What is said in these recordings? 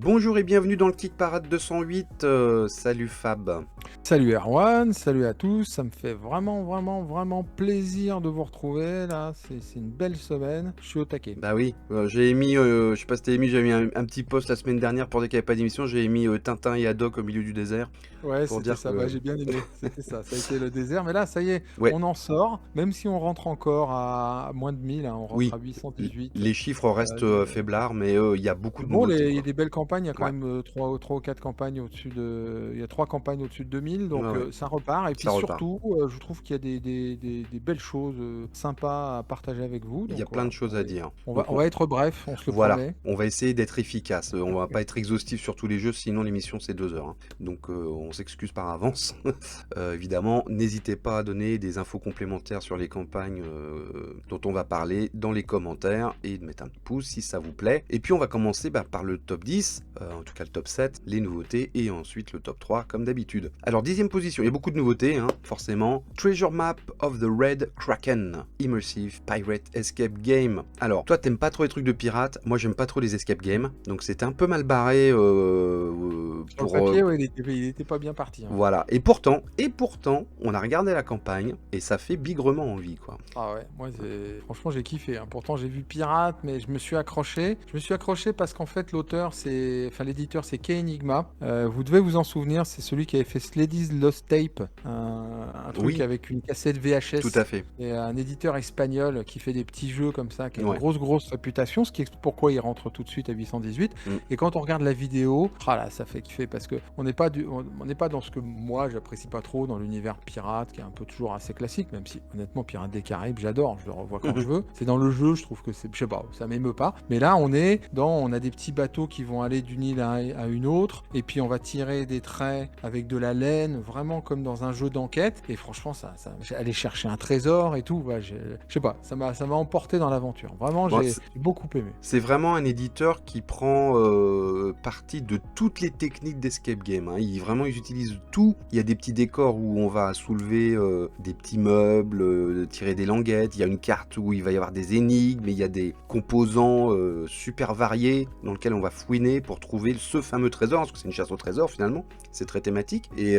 Bonjour et bienvenue dans le Kit Parade 208. Salut Fab. Salut Erwan, salut à tous, ça me fait vraiment plaisir de vous retrouver là, c'est une belle semaine, je suis au taquet. Bah oui, j'ai émis, je sais pas si t'as émis, j'ai mis un petit post la semaine dernière pour dire qu'il n'y avait pas d'émission. J'ai émis Tintin et Haddock au milieu du désert Ouais, pour c'était dire ça, bah, que. j'ai bien aimé, c'était ça a été le désert, mais là ça y est, Ouais, on en sort, même si on rentre encore à moins de 1000, hein, on rentre oui, à 818. les chiffres restent faiblards, mais il y a beaucoup C'est de bon, nouveautés, il y a quoi. des belles campagnes, il y a quand Ouais, même 3 ou 4 campagnes au-dessus de... Il y a 3 campagnes au-dessus de 2000, ouais, donc ouais, ça repart. Et puis ça repart. surtout, je trouve qu'il y a des belles choses sympas à partager avec vous. Il y a Donc plein de voilà, choses à dire. Donc on va être bref, on se le voilà, promet. on va essayer d'être efficace. On va pas être exhaustif sur tous les jeux, sinon l'émission c'est 2 heures, hein. Donc on s'excuse par avance. Évidemment, n'hésitez pas à donner des infos complémentaires sur les campagnes dont on va parler dans les commentaires et de mettre un petit pouce si ça vous plaît. Et puis on va commencer par le top 10, en tout cas le top 7, les nouveautés, et ensuite le top 3 comme d'habitude. Alors 10e position, il y a beaucoup de nouveautés, hein, forcément. Treasure Map of the Red Kraken, Immersive Pirate Escape Game. Alors, toi t'aimes pas trop les trucs de pirates, moi j'aime pas trop les escape games, donc c'était un peu mal barré Sur le pour... papier, ouais, il était pas bien parti, hein. voilà, et pourtant, on a regardé la campagne, et ça fait bigrement envie, quoi. Ah ouais, moi franchement j'ai kiffé, hein. Pourtant j'ai vu Pirate, mais je me suis accroché. Je me suis accroché parce qu'en fait l'éditeur c'est K-Enigma. Vous devez vous en souvenir, c'est celui qui avait fait Slady's Lost Tape, un truc Oui, avec une cassette tout à VHS. fait. Et un éditeur espagnol qui fait des petits jeux comme ça, qui a une Ouais. grosse réputation, ce qui explique pourquoi il rentre tout de suite à 818. Mm. Et quand on regarde la vidéo, ah là, ça fait kiffer parce que on n'est pas dans ce que moi j'apprécie pas trop dans l'univers pirate, qui est un peu toujours assez classique, même si honnêtement Pirates des Caraïbes, j'adore, je le revois quand je veux. C'est dans le jeu, je trouve que c'est, je sais pas, ça m'émeut pas. Mais là, on a des petits bateaux qui vont aller d'une île à une autre, et puis on va tirer des traits avec de la laine, vraiment comme dans un jeu d'enquête. Et franchement, j'ai allé chercher un trésor et tout. Ouais, je sais pas, ça m'a emporté dans l'aventure. Vraiment, Bon, j'ai beaucoup aimé. c'est vraiment un éditeur qui prend parti de toutes les techniques d'escape game, hein. Ils utilisent tout. Il y a des petits décors où on va soulever des petits meubles, tirer des languettes. Il y a une carte où il va y avoir des énigmes, et il y a des composants super variés dans lesquels on va fouiner pour trouver ce fameux trésor, parce que c'est une chasse au trésor finalement. C'est très thématique, et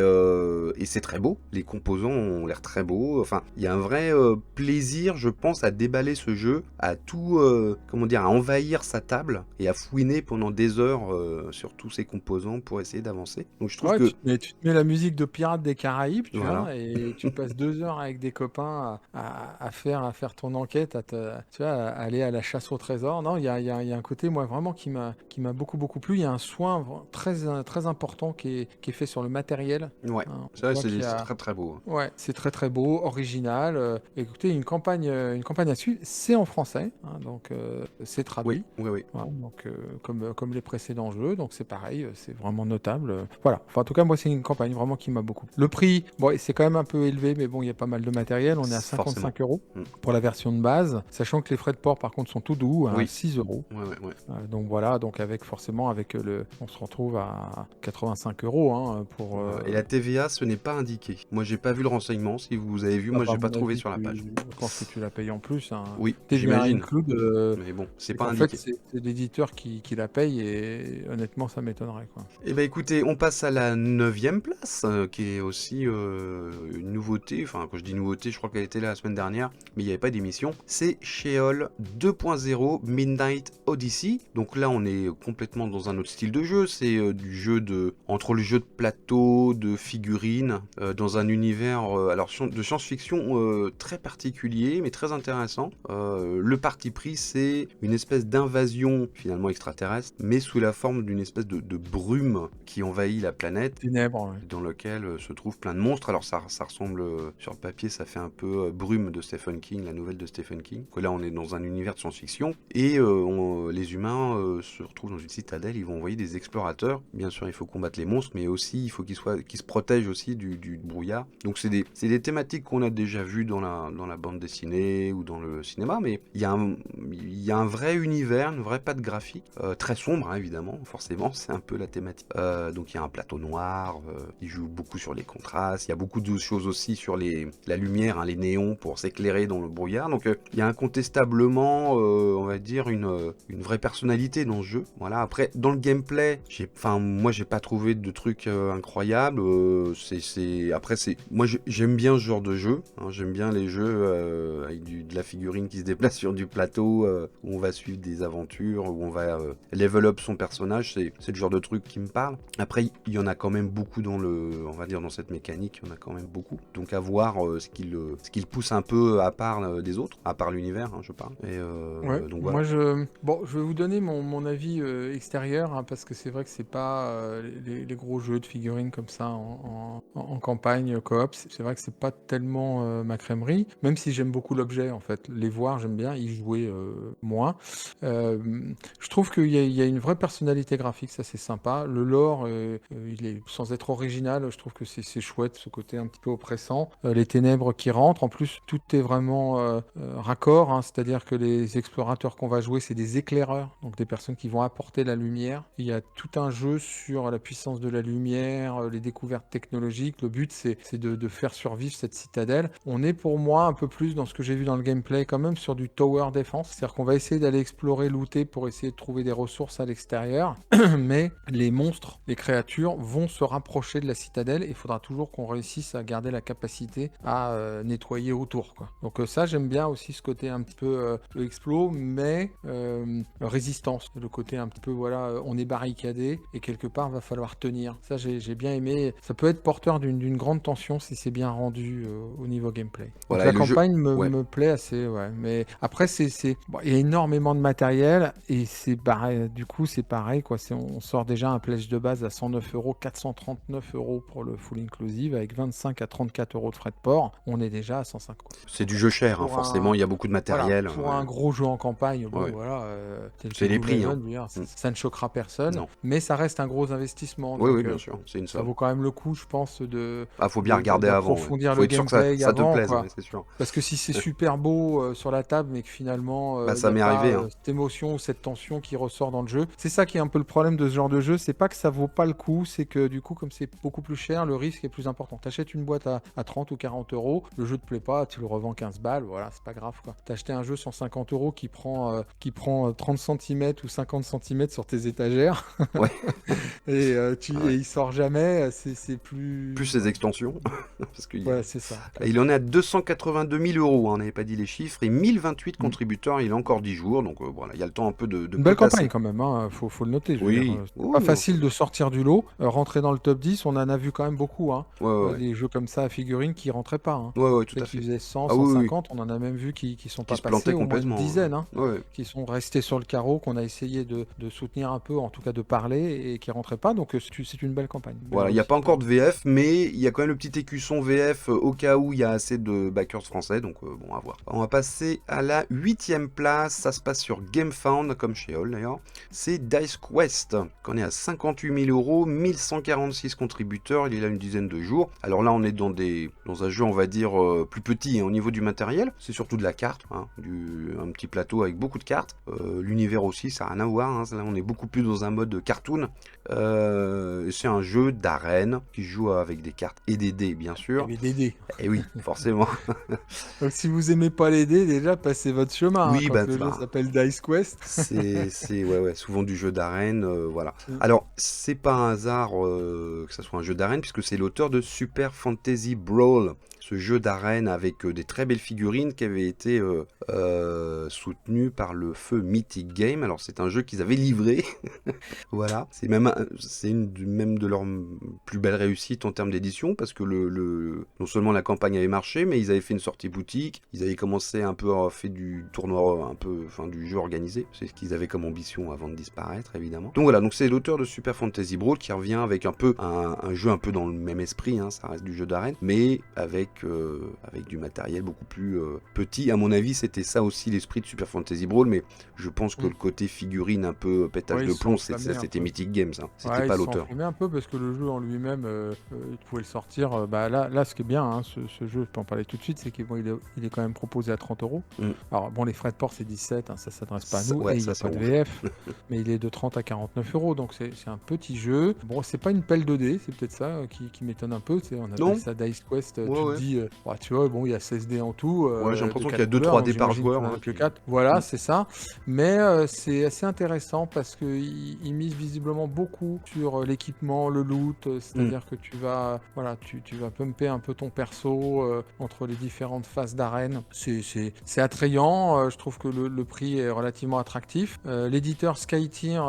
c'est très beau. Les composants ont l'air très beaux. Enfin, il y a un vrai plaisir, je pense, à déballer ce jeu, à tout, comment dire, à envahir sa table et à fouiner pendant des heures sur tous ces composants pour essayer d'avancer. Donc je trouve Ouais, que, tu te mets la musique de Pirates des Caraïbes, tu voilà. vois, et tu passes 2 heures avec des copains à faire ton enquête, tu vois, à aller à la chasse au trésor. Non, il y a un côté, moi, vraiment, qui m'a beaucoup plu. Il y a un soin très important qui est fait sur le matériel, Ouais, hein. On ça voit qu'il y c'est a... très très beau, hein. Ouais, c'est très beau, original. Écoutez, une campagne à suivre, c'est en français, hein, donc c'est Oui, traduit. oui, oui. Voilà, donc, comme les précédents jeux, donc c'est pareil, c'est vraiment notable. Voilà, enfin, en tout cas, moi, c'est une campagne vraiment qui m'a beaucoup. Le prix, bon, c'est quand même un peu élevé, mais bon, il y a pas mal de matériel. On est à Forcément. 55 euros Mm. pour la version de base, sachant que les frais de port, par contre, sont tout doux, à Oui, 6 euros. ouais, ouais, ouais. Donc voilà, donc on se retrouve à 85 euros, hein, pour. Et la TVA, ce n'est pas indiqué. Moi, j'ai pas vu le renseignement. Si vous avez vu, Ah moi, bah, à j'ai pas mon trouvé avis, sur la page. je pense que tu la payes en plus, hein. Oui, TVA j'imagine. include, Mais bon, c'est c'est pas qu'en fait, indiqué. c'est l'éditeur qui la paye, et honnêtement, ça m'étonnerait, quoi. Eh ben écoutez, on passe à la 9e place, qui est aussi une nouveauté. Enfin, quand je dis nouveauté, je crois qu'elle était là la semaine dernière, mais il n'y avait pas d'émission. C'est Sheol 2.0 Midnight Odyssey. Donc là, on est complètement dans un autre style de jeu. C'est du jeu entre le jeu de plateau, de figurines, dans un univers de science-fiction très particulier, mais très intéressant. Le parti pris, c'est une espèce d'invasion finalement extraterrestre, mais sous la forme d'une espèce de brume qui envahit la planète, Ténèbres, ouais. dans lequel se trouvent plein de monstres. Alors ça ressemble, sur le papier, ça fait un peu Brume de Stephen King, la nouvelle de Stephen King. Que là, on est dans un univers de science-fiction, et les humains se retrouvent dans une citadelle. Ils vont envoyer des explorateurs. Bien sûr, il faut combattre les monstres, mais aussi il faut qu'ils se protège aussi du brouillard. Donc c'est des thématiques qu'on a déjà vues dans la bande dessinée ou dans le cinéma, mais il y a un vrai univers, une vraie patte graphique, très sombre hein, évidemment, forcément, c'est un peu la thématique. Donc il y a un plateau noir, il joue beaucoup sur les contrastes, il y a beaucoup de choses aussi sur la lumière, hein, les néons pour s'éclairer dans le brouillard. Donc il y a incontestablement, on va dire, une vraie personnalité dans ce jeu. Voilà. Après, dans le gameplay, moi j'ai pas trouvé de trucs incroyables. Moi j'aime bien ce genre de jeu. Hein, j'aime bien les jeux avec de la figurine qui se déplace sur du plateau, où on va suivre des aventures, où on va level up son personnage. C'est le genre de truc qui me parle. Après, il y en a quand même beaucoup on va dire dans cette mécanique, il y en a quand même beaucoup. Donc à voir ce qu'il pousse un peu à part des autres, à part l'univers, hein, je parle. Et donc voilà. Moi, je vais vous donner mon avis extérieur, hein, parce que c'est vrai que c'est pas les gros jeux de figurines comme ça en campagne coop. C'est vrai que c'est pas tellement ma crèmerie, même si j'aime beaucoup l'objet en fait. Les voir, j'aime bien, y jouer moins. Je trouve qu'il y a une vraie personnalité graphique, ça c'est sympa. Le lore, il est sans être original, je trouve que c'est chouette ce côté un petit peu oppressant. Les ténèbres qui rentrent, en plus tout est vraiment raccord, hein, c'est-à-dire que les explorateurs qu'on va jouer, c'est des éclaireurs, donc des personnes qui vont apporter la lumière. Il y a tout un jeu sur la puissance de la lumière, les découvertes technologiques. Le but, c'est de faire survivre cette citadelle. On est pour moi un peu plus dans ce que j'ai vu dans le gameplay, quand même sur du tower defense, c'est-à-dire qu'on va essayer d'aller explorer, looter pour essayer de trouver des ressources à l'extérieur, mais les monstres, les créatures vont se rapprocher de la citadelle et il faudra toujours qu'on réussisse à garder la capacité à nettoyer autour, quoi. Donc ça, j'aime bien aussi ce côté un petit peu explo, mais résistance, le côté un petit peu, voilà, on est barricadé et quelque part, va falloir tenir. Ça, j'ai bien aimé. Ça peut être porteur d'une grande tension si c'est bien rendu au niveau gameplay. Donc Voilà, la et le jeu, campagne ouais. me plaît assez, ouais. Mais après, il y a énormément de matériel et du coup, c'est pareil, quoi. On sort déjà un pledge de base à 109 €, 439 € pour le full inclusive, avec 25 à 34 € de frais de port. On est déjà à 105, quoi. C'est du jeu cher, hein, forcément, il y a beaucoup de Voilà, matériel. pour un gros jeu en campagne, bon Ouais. voilà, tel que C'est les prix, hein. Gloomhaven, je veux dire, ça ne choquera personne, Non. mais ça reste un gros investissement. Oui, Donc bien sûr, c'est une ça somme. vaut quand même le coup, je pense, Faut bien regarder avant, ouais. d'approfondir Faut le être sûr que gameplay ça te avant, plaise, quoi. ouais, c'est sûr. Parce que si c'est super beau sur la table, mais que finalement il Ça n'y a m'est pas arrivé, hein. cette émotion ou cette tension qui ressort dans le jeu, c'est ça qui est un peu le problème de ce genre de jeu. C'est pas que ça vaut pas le coup, c'est que du coup, comme c'est beaucoup plus cher, le risque est plus important. T'achètes une boîte à 30 ou 40 €, le jeu te plaît pas, tu le revends 15 balles, voilà, c'est pas grave, quoi. T'as acheté un jeu 150 € qui prend 30 cm ou 50 cm sur tes étagères Ouais. et Ouais. il sort jamais, c'est plus. Plus ses extensions, parce qu'il Voilà, c'est ça. il en est à 282 000 €, hein, on n'avait pas dit les chiffres, et 1028 contributeurs, il a encore 10 jours, donc voilà, il y a le temps un peu de Une belle potasser. campagne quand même, hein, faut le noter. Je veux Oui. dire, c'est Oui, pas non. facile de sortir du lot. Rentrer dans le top 10, on en a vu quand même beaucoup, hein. Ouais. Des jeux comme ça à figurines qui rentraient pas, hein. Ouais, tout Ceux à qui fait. faisaient 100, Ah oui, oui. 150, on en a même vu qui sont Qui pas se plantaient passés, au moins une complètement, hein. dizaine, hein, Ouais. qui sont restés sur le carreau, qu'on a essayé de soutenir un peu, en tout cas de parler, et qui rentraient pas. Donc c'est une belle campagne. Belle Voilà, il n'y a réussite. pas encore de VF, mais il y a quand même le petit écusson VF au cas où il y a assez de backers français, donc bon, à voir. On va passer à la 8e place, ça se passe sur GameFound, comme chez Hall d'ailleurs. C'est Dice Quest, qu'on est à 58 000 €, 1146 contributeurs, il est là une dizaine de jours. Alors là, on est dans un jeu, on va dire, plus petit, hein, au niveau du matériel. C'est surtout de la carte, hein, un petit plateau avec beaucoup de cartes. L'univers aussi, ça n'a rien à voir, hein. Là, on est beaucoup plus dans un mode cartoon. C'est un jeu d'arène qui joue avec des cartes et des dés, bien sûr. Il y avait des dés. Et oui, forcément. Donc si vous aimez pas les dés, déjà passez votre chemin, hein, Oui, quand le jeu s'appelle Dice Quest. c'est souvent du jeu d'arène, voilà. Mm. Alors, c'est pas un hasard que ça soit un jeu d'arène, puisque c'est l'auteur de Super Fantasy Brawl, ce jeu d'arène avec des très belles figurines qui avait été soutenu par le feu Mythic Game. Alors, c'est un jeu qu'ils avaient livré. Voilà, c'est une de leurs plus belles réussites en termes d'édition, parce que non seulement la campagne avait marché, mais ils avaient fait une sortie boutique, ils avaient commencé un peu à faire du tournoi, enfin du jeu organisé, c'est ce qu'ils avaient comme ambition avant de disparaître, évidemment. Donc voilà, donc c'est l'auteur de Super Fantasy Brawl qui revient avec un jeu un peu dans le même esprit, hein, ça reste du jeu d'arène, mais avec avec du matériel beaucoup plus petit. À mon avis, c'était ça aussi l'esprit de Super Fantasy Brawl, mais je pense que le côté figurine un peu pétage Ouais, ils de se sont plomb, enflammés un c'était peu. Mythic Games, hein. C'était Ouais, ils pas se sont l'auteur. enflammés un peu parce que le jeu en lui-même, il pouvait le sortir. Là, ce qui est bien, hein, ce jeu, je peux en parler tout de suite, c'est qu'il il est quand même proposé à 30 €. Mm. Alors, bon, les frais de port, c'est 17, hein, ça s'adresse pas à nous, Ouais, et il n'y ça a c'est pas de rouge. VF, mais il est de 30 à 49 €, donc c'est un petit jeu. Bon, c'est pas une pelle 2D, c'est peut-être ça qui m'étonne un peu. On appelle Non? ça Dice Quest. Ouais, Tu te ouais. dis, bah, tu vois, bon, il y a 16 dés en tout, Ouais, j'ai de l'impression qu'il y a 4 2 couleurs, 3 donc dés par j'imagine qu'il joueur, n'y en hein, a que puis... 4. Voilà, Mm. c'est ça. Mais c'est assez intéressant parce qu'il mise visiblement beaucoup sur l'équipement, le loot, Mm. c'est-à-dire que tu vas pumper un peu ton perso entre les différentes phases d'arène. C'est attrayant, je trouve que le prix est relativement attractif. L'éditeur Skytier,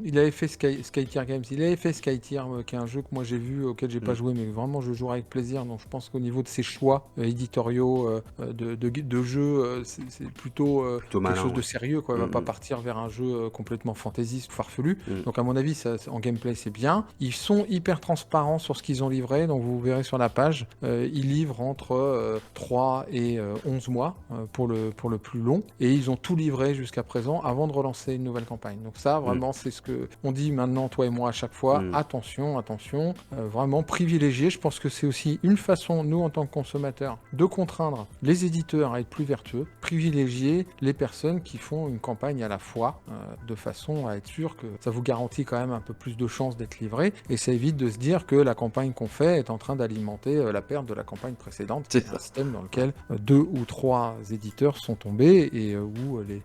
il avait fait Skytier Games, il avait fait Skytier, qui est un jeu que moi j'ai vu, auquel j'ai pas joué, mais vraiment je jouerai avec plaisir. Donc je pense qu'au niveau de ses choix éditoriaux de jeux, c'est plutôt Plutôt quelque malin, chose de ouais. sérieux, quoi. Il va pas Mm. partir vers un jeu complètement fantaisiste, farfelu. Mm. Donc à mon avis, en gameplay, c'est bien. Ils sont hyper transparents sur ce qu'ils ont livré. Donc vous verrez sur la page, ils livrent entre 3 et 11 mois pour le plus long. Et ils ont tout livré jusqu'à présent avant de relancer une nouvelle campagne. Donc ça, vraiment, c'est ce que on dit maintenant, toi et moi, à chaque fois. Mm. Attention, attention. Vraiment privilégier. Je pense que c'est aussi une façon, nous, en tant que consommateurs, de contraindre les éditeurs à être plus vertueux. Privilégier les personnes qui font une campagne à la fois, de façon à être sûr que ça vous garantit quand même un peu plus de chances d'être livré, et ça évite de se dire que la campagne qu'on fait est en train d'alimenter la perte de la campagne précédente, qui C'est est ça. un système dans lequel 2 ou 3 éditeurs sont tombés et où les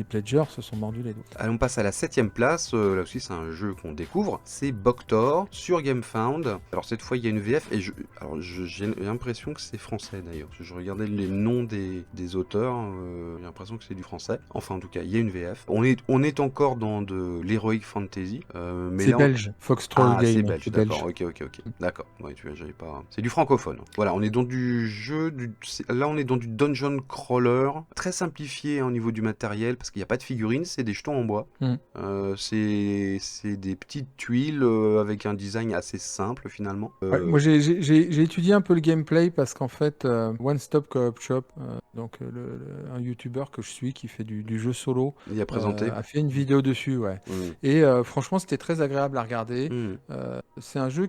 pledgers se sont mordus les doigts. Allez, on passe à la 7ème place. Là aussi, c'est un jeu qu'on découvre. C'est Boktor sur GameFound. Alors, cette fois, il y a une VF. Et j'ai l'impression que c'est français d'ailleurs. Je regardais les noms des auteurs. J'ai l'impression que c'est du français. Enfin, en tout cas, il y a une VF. On est encore dans de l'Heroic Fantasy. Mais C'est là, belge, Foxtroll ah, c'est Game, belge, c'est d'accord. belge. Ok. D'accord. Ouais, tu vois, j'avais pas. C'est du francophone. Voilà, on est dans du jeu. Là, on est dans du dungeon crawler. Très simplifié hein, au niveau du matériel. Parce qu'il n'y a pas de figurines, c'est des jetons en bois. C'est des petites tuiles avec un design assez simple finalement. Ouais, moi j'ai étudié un peu le gameplay parce qu'en fait One Stop Co-op Shop, donc un YouTuber que je suis qui fait du jeu solo, Il a présenté. a fait une vidéo dessus, ouais. Et franchement c'était très agréable à regarder. C'est un jeu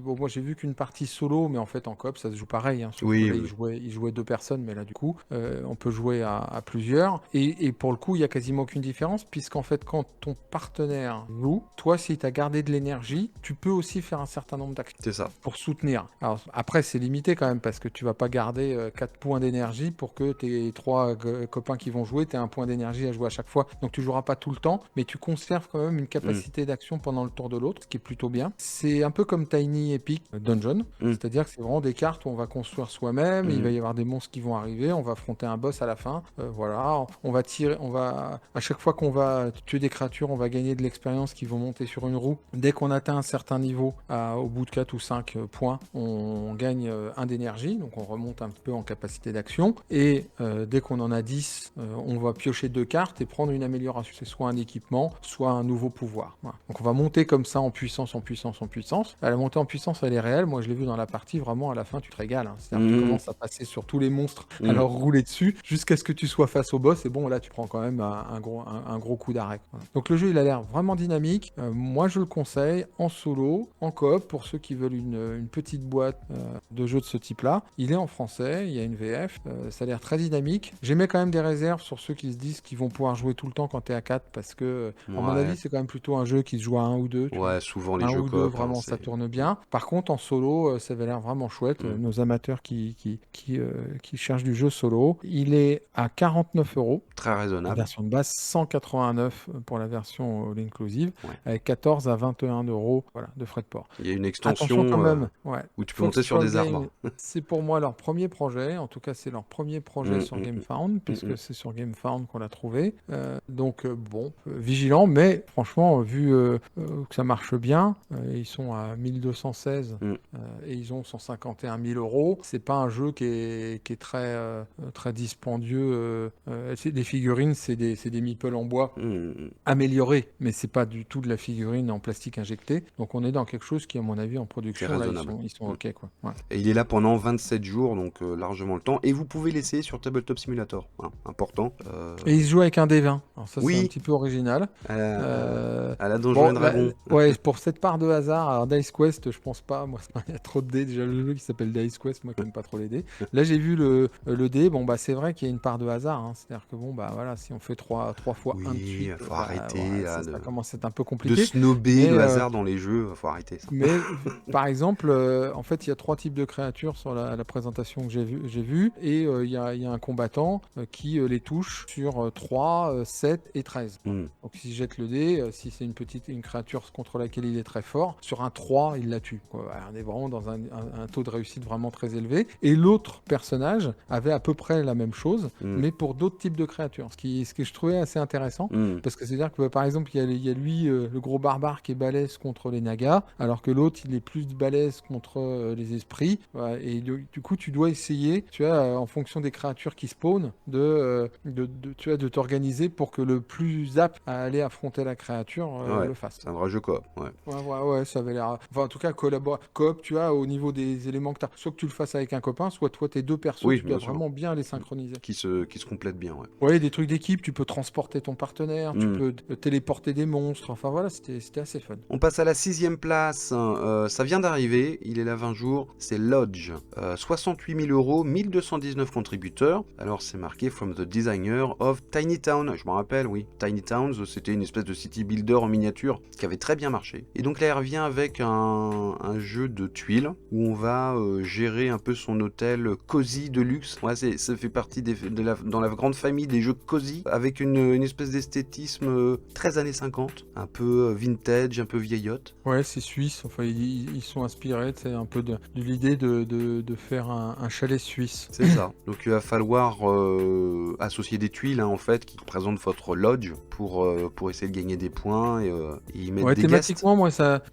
bon, moi j'ai vu qu'une partie solo, mais en fait en coop ça se joue pareil, hein, sauf que là il jouait 2 personnes, mais là du coup on peut jouer à plusieurs. Et pour le coup il y a quasiment aucune différence, puisqu'en fait quand ton partenaire joue, toi si tu as gardé de l'énergie, tu peux aussi faire un certain nombre d'actions. C'est ça. Pour soutenir. Alors après c'est limité quand même parce que tu vas pas garder 4 points d'énergie pour que tes 3 copains qui vont jouer, tu aies un point d'énergie à jouer à chaque fois. Donc tu joueras pas tout le temps, mais tu conserves quand même une capacité d'action pendant le tour de l'autre, ce qui est plutôt bien. C'est un peu comme Tiny Epic Dungeon, c'est-à-dire que c'est vraiment des cartes où on va construire soi-même, il va y avoir des monstres qui vont arriver, on va affronter un boss à la fin, voilà, on va tirer, à chaque fois qu'on va tuer des créatures, on va gagner de l'expérience qui vont monter sur une roue. Dès qu'on atteint un certain niveau, au bout de 4 ou 5 points, on gagne 1 d'énergie, donc on remonte un peu en capacité d'action, et dès qu'on en a 10, on va piocher 2 cartes et prendre une amélioration, c'est soit un équipement, soit un nouveau pouvoir. Voilà. Donc on va monter comme ça en puissance. La montée en puissance elle est réelle, moi je l'ai vu dans la partie, vraiment à la fin tu te régales, hein. C'est-à-dire que tu commences à passer sur tous les monstres, à leur rouler dessus, jusqu'à ce que tu sois face au boss, et bon là tu prends quand même un gros coup d'arrêt. Voilà. Donc le jeu il a l'air vraiment dynamique, moi je le conseille en solo, en coop, pour ceux qui veulent une petite boîte de jeux de ce type-là. Il est en français, il y a une VF, ça a l'air très dynamique. J'émets quand même des réserves sur ceux qui se disent qu'ils vont pouvoir jouer tout le temps quand t'es à 4, parce que, à mon avis, c'est quand même plutôt un jeu qui se joue à 1 ou 2. Ouais, souvent les Un jeux ou deux, coop. vraiment, ça tourne bien. Par contre, en solo, ça avait l'air vraiment chouette. Nos amateurs qui cherchent du jeu solo, il est à 49 €. Très La raisonnable. version de base, 189 pour la version all inclusive, avec 14 à 21 € voilà, de frais de port. Il y a une Attention extension quand même, où tu peux monter sur des arbres. C'est pour moi leur premier projet, en tout cas c'est leur premier premier projet sur GameFound, puisque c'est sur GameFound qu'on l'a trouvé. Donc bon, vigilant, mais franchement, vu que ça marche bien, ils sont à 1216 et ils ont 151 000 euros. C'est pas un jeu qui est très dispendieux. Les figurines, c'est des meeples en bois améliorés, mais c'est pas du tout de la figurine en plastique injecté. Donc on est dans quelque chose qui, à mon avis, en production, là, ils sont OK, quoi. Ouais. Et il est là pendant 27 jours, donc largement le temps. Et vous pouvez l'essayer sur Tabletop Simulator, hein, important. Et il se joue avec un D20. Alors ça, c'est un Oui, petit peu original. à la Donjons et Dragons. Ouais, pour cette part de hasard, alors Dice Quest, je pense pas. Moi, il y a trop de dés. Déjà, le jeu qui s'appelle Dice Quest, moi qui n'aime pas trop les dés. Là, j'ai vu le dé. Bon, bah, c'est vrai qu'il y a une part de hasard. Hein. C'est-à-dire que, bon, bah, voilà, si on fait 3 fois 1 de suite, faut arrêter là, ça commence à être un peu de compliqué. snober le hasard dans les jeux. Faut arrêter ça. Mais par exemple, en fait, il y a 3 types de créatures sur la présentation que j'ai vue. Et il y a un combattant qui les touche sur 3, 7 et 13. Donc, s'il jette le dé, si c'est une créature contre laquelle il est très fort, sur un 3, il la tue. Quoi. On est vraiment dans un taux de réussite vraiment très élevé. Et l'autre personnage avait à peu près la même chose, mais pour d'autres types de créatures. Ce que je trouvais assez intéressant, parce que c'est-à-dire que, par exemple, il y a lui, le gros barbare qui est balèze contre les nagas, alors que l'autre, il est plus balèze contre les esprits. Et du coup, tu dois essayer, tu vois, en fonction des créatures qui spawnent, tu vois, de t'organiser pour que le plus apte à aller affronter la créature le fasse. C'est un vrai jeu coop, Ouais, ça avait l'air... Enfin, en tout cas, coop, tu vois, au niveau des éléments que tu as. Soit que tu le fasses avec un copain, soit toi, tes deux persos, tu dois vraiment bien les synchroniser. Qui se complètent bien, Ouais, des trucs d'équipe, tu peux transporter ton partenaire, tu peux téléporter des monstres, enfin voilà, c'était assez fun. On passe à la 6e place, ça vient d'arriver, il est là 20 jours, c'est Lodge, 68 000 euros, 1219 contributeurs, alors c'est marqué From the Designer of Tiny Town, je me rappelle, oui, Tiny Towns, c'était une espèce de city builder en miniature qui avait très bien marché. Et donc là, il revient avec un jeu de tuiles où on va gérer un peu son hôtel cosy de luxe. Ouais, ça fait partie dans la grande famille des jeux cosy avec une espèce d'esthétisme très années 50, un peu vintage, un peu vieillotte. Ouais, c'est suisse, enfin ils sont inspirés, c'est un peu de l'idée de faire un chalet suisse. C'est ça. Donc il va falloir associer des tuiles en fait qui représentent votre lodge pour essayer de gagner des points et y mettre des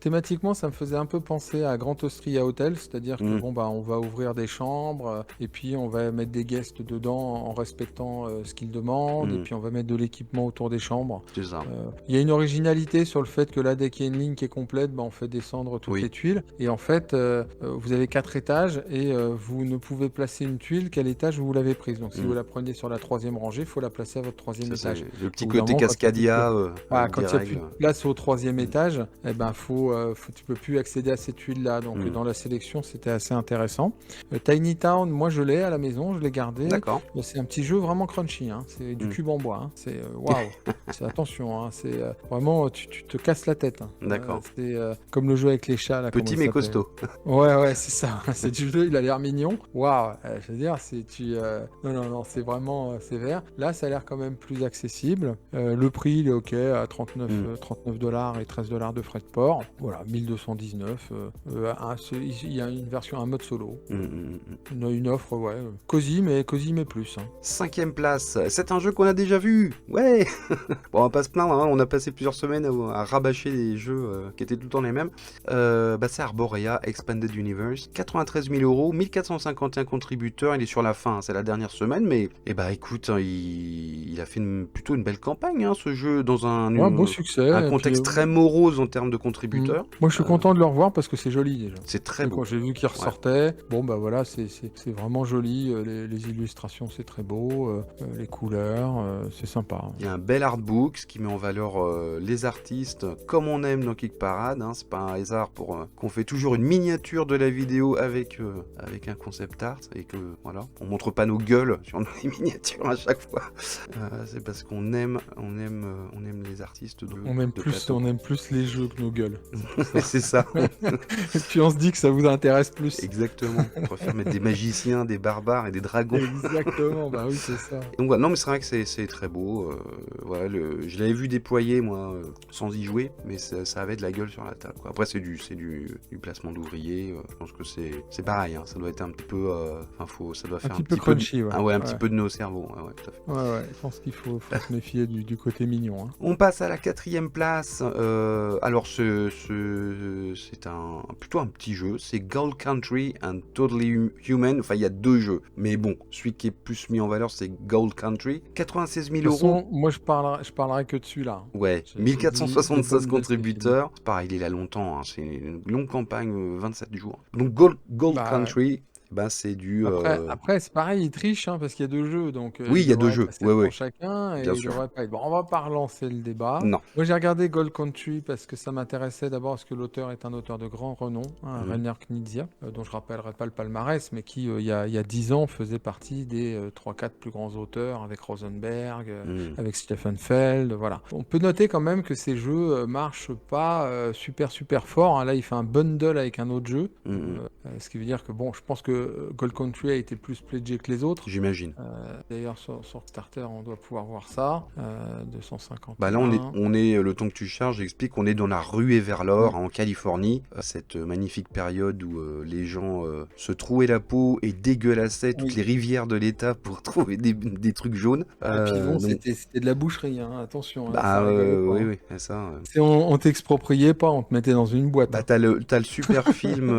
thématiquement, ça me faisait un peu penser à Grand Austria Hotel, c'est-à-dire que bon bah on va ouvrir des chambres et puis on va mettre des guests dedans en respectant ce qu'ils demandent et puis on va mettre de l'équipement autour des chambres. C'est ça. Il y a une originalité sur le fait que là dès qu'il y a une ligne qui est complète, bah, on fait descendre toutes les tuiles et en fait vous avez 4 étages et vous ne pouvez placer une tuile qu'à l'étage où vous l'avez prise. Donc si vous la prenez sur la 3e rangée, il faut la placer à votre 3e étage. Ça, le petit côté Cascadia. Quand il n'y a plus de place au 3e étage, eh ben, tu peux plus accéder à ces tuiles-là. Donc dans la sélection, c'était assez intéressant. Tiny Town, moi je l'ai à la maison, je l'ai gardé. D'accord. C'est un petit jeu vraiment crunchy. Hein. C'est du cube en bois. Hein. C'est waouh. C'est attention. Hein. C'est vraiment, tu te casses la tête. Hein. D'accord. C'est comme le jeu avec les chats. Là, petit mais costaud. Ouais, c'est ça. C'est du jeu, il a l'air mignon. Waouh. Je veux dire, non, c'est vraiment sévère. Là, ça a l'air quand même plus accessible. Le prix, il est OK à $39 et $13 de frais de port. Voilà, 1219. Il y a une version, un mode solo. Une offre, cosy, mais plus. Hein. 5e place, c'est un jeu qu'on a déjà vu. Ouais. Bon, on va pas se plaindre, hein. On a passé plusieurs semaines à rabâcher des jeux qui étaient tout le temps les mêmes. C'est Arborea Expanded Universe, 93 000 euros, 1451 contributeurs. Il est sur la fin, hein. C'est la dernière semaine, mais écoute, hein, il a fait plutôt une belle campagne, hein, ce jeu, dans un beau succès, un contexte très morose en termes de contributeurs. Moi, je suis content de le revoir parce que c'est joli déjà. C'est très beau. Quand j'ai vu qu'il ressortait, bon bah voilà, c'est vraiment joli. Les illustrations, c'est très beau. Les couleurs, c'est sympa. Il y a un bel artbook, ce qui met en valeur les artistes comme on aime dans Kick Parade. Hein. C'est pas un hasard qu'on fait toujours une miniature de la vidéo avec un concept art et que voilà, on montre pas nos gueules sur nos miniatures à chaque fois. C'est parce qu'on aime les artistes. On aime plus les jeux que nos gueules. C'est ça. Et puis on se dit que ça vous intéresse plus. Exactement. On préfère mettre des magiciens, des barbares et des dragons. Exactement. Bah oui, c'est ça. Donc voilà, non mais c'est vrai que c'est très beau. Voilà, je l'avais vu déployer moi sans y jouer, mais ça avait de la gueule sur la table. Quoi. Après c'est du placement d'ouvriers. Je pense que c'est pareil. Hein, ça doit être un petit peu, ça doit faire un peu petit peu de... crunchy, ouais. Ah ouais, un petit Ouais, peu de nœud au cerveau. Ouais, tout à fait. ouais, je pense qu'il faut se méfier du côté mignon, hein. On passe à la 4e place. Alors, c'est plutôt un petit jeu. C'est Gold Country and Totally Human. Enfin, il y a 2 jeux. Mais bon, celui qui est plus mis en valeur, c'est Gold Country. 96 000 De toute euros. façon, moi je parlerai que de celui-là, hein. Ouais, J'ai dit des 1476 bonnes de ces films. contributeurs. Pareil, il est là longtemps, hein. C'est une longue campagne, 27 jours. Donc, Gold Bah, Country, bah, c'est du... après c'est pareil, il triche, hein, parce qu'il y a 2 jeux, donc Oui, il il y a 2 devrait être jeux. à Ouais, 7 pour ouais, chacun bien et il sûr. devrait pas être bon, on va pas relancer le débat. Non. Moi, j'ai regardé Gold Country parce que ça m'intéressait d'abord parce que l'auteur est un auteur de grand renom, hein, Mhm. Rainer Knizia, dont je rappellerai pas le palmarès, mais qui, il y a 10 ans, faisait partie des 3-4 plus grands auteurs avec Rosenberg, Mhm. avec Stefan Feld, voilà. On peut noter quand même que ces jeux marchent pas super fort, hein. Là, il fait un bundle avec un autre jeu, Mhm. ce qui veut dire que, bon, je pense que Gold Country a été plus pledgé que les autres. J'imagine. D'ailleurs, sur Starter, on doit pouvoir voir ça. Bah là, 251. le temps que tu charges, j'explique, on est dans la ruée vers l'or en Californie, cette magnifique période où les gens se trouaient la peau et dégueulassaient toutes Oui. les rivières de l'État pour trouver des trucs jaunes. Et puis bon, Donc, c'était de la boucherie, hein. Attention, hein, bah ça rigolait pas, oui, hein. oui, c'est ça. Si on t'expropriait pas, on te mettait dans une boîte, Bah hein. t'as le super film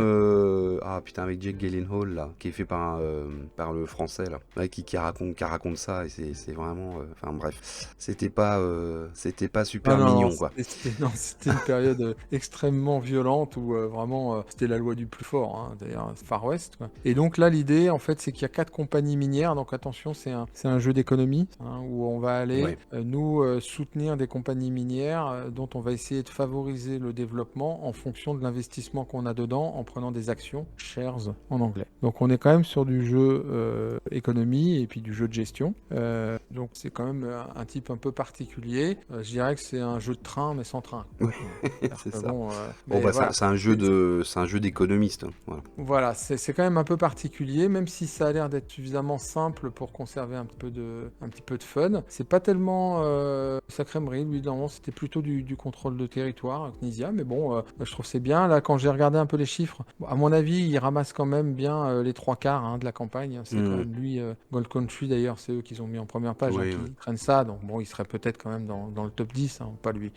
ah putain avec Jake Gyllenhaal là qui est fait par le français là ouais, qui raconte ça et c'est vraiment enfin bref c'était pas Ah super non, non, mignon quoi. non, c'était une période extrêmement violente où vraiment c'était la loi du plus fort, hein, d'ailleurs, Far West, quoi. Et donc là, l'idée, en fait, c'est qu'il y a 4 compagnies minières. Donc attention, c'est un jeu d'économie, hein, où on va aller, Ouais. nous, soutenir des compagnies minières dont on va essayer de favoriser le développement en fonction de l'investissement qu'on a dedans en prenant des actions, shares en anglais. Donc on est quand même sur du jeu économie et puis du jeu de gestion. Donc c'est quand même un type un peu particulier. Je dirais que c'est un jeu de train mais sans train. Ouais, C'est-à-dire c'est que ça. bon, Bon mais bah c'est voilà. c'est un jeu d'économiste, hein, voilà. Voilà, c'est quand même un peu particulier, même si ça a l'air d'être suffisamment simple pour conserver un petit peu de fun. C'est pas tellement sa crèmerie, lui, normalement, c'était plutôt du contrôle de territoire, Knizia, mais bon, je trouve que c'est bien. Là, quand j'ai regardé un peu les chiffres, bon, à mon avis, il ramasse quand même bien les 3 quarts, hein, de la campagne. C'est quand Mhm. même lui, Gold Country d'ailleurs, c'est eux qui ont mis en première page, hein, Oui, qui oui. prennent ça, donc bon, il serait peut-être quand même dans le top 10, hein, pas lui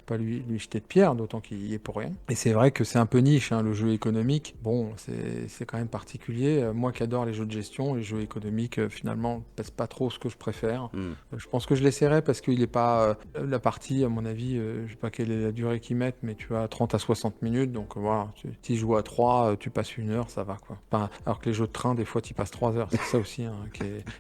jeter de pierre, d'autant qu'il y est pour rien. Et c'est vrai que c'est un peu niche, hein, le jeu économique. Bon, c'est quand même particulier. Moi qui adore les jeux de gestion, les jeux économiques, finalement, c'est pas trop ce que je préfère. Mhm. Je pense que je l'essaierai parce qu'il est pas la partie, à mon avis, je sais pas quelle est la durée qu'ils mettent, mais tu as 30 à 60 minutes, donc voilà, tu joues à 3, tu passes 1 heure, ça va quoi. Enfin, alors que les jeux de train, des fois, tu passes 3 heures, c'est ça aussi, hein,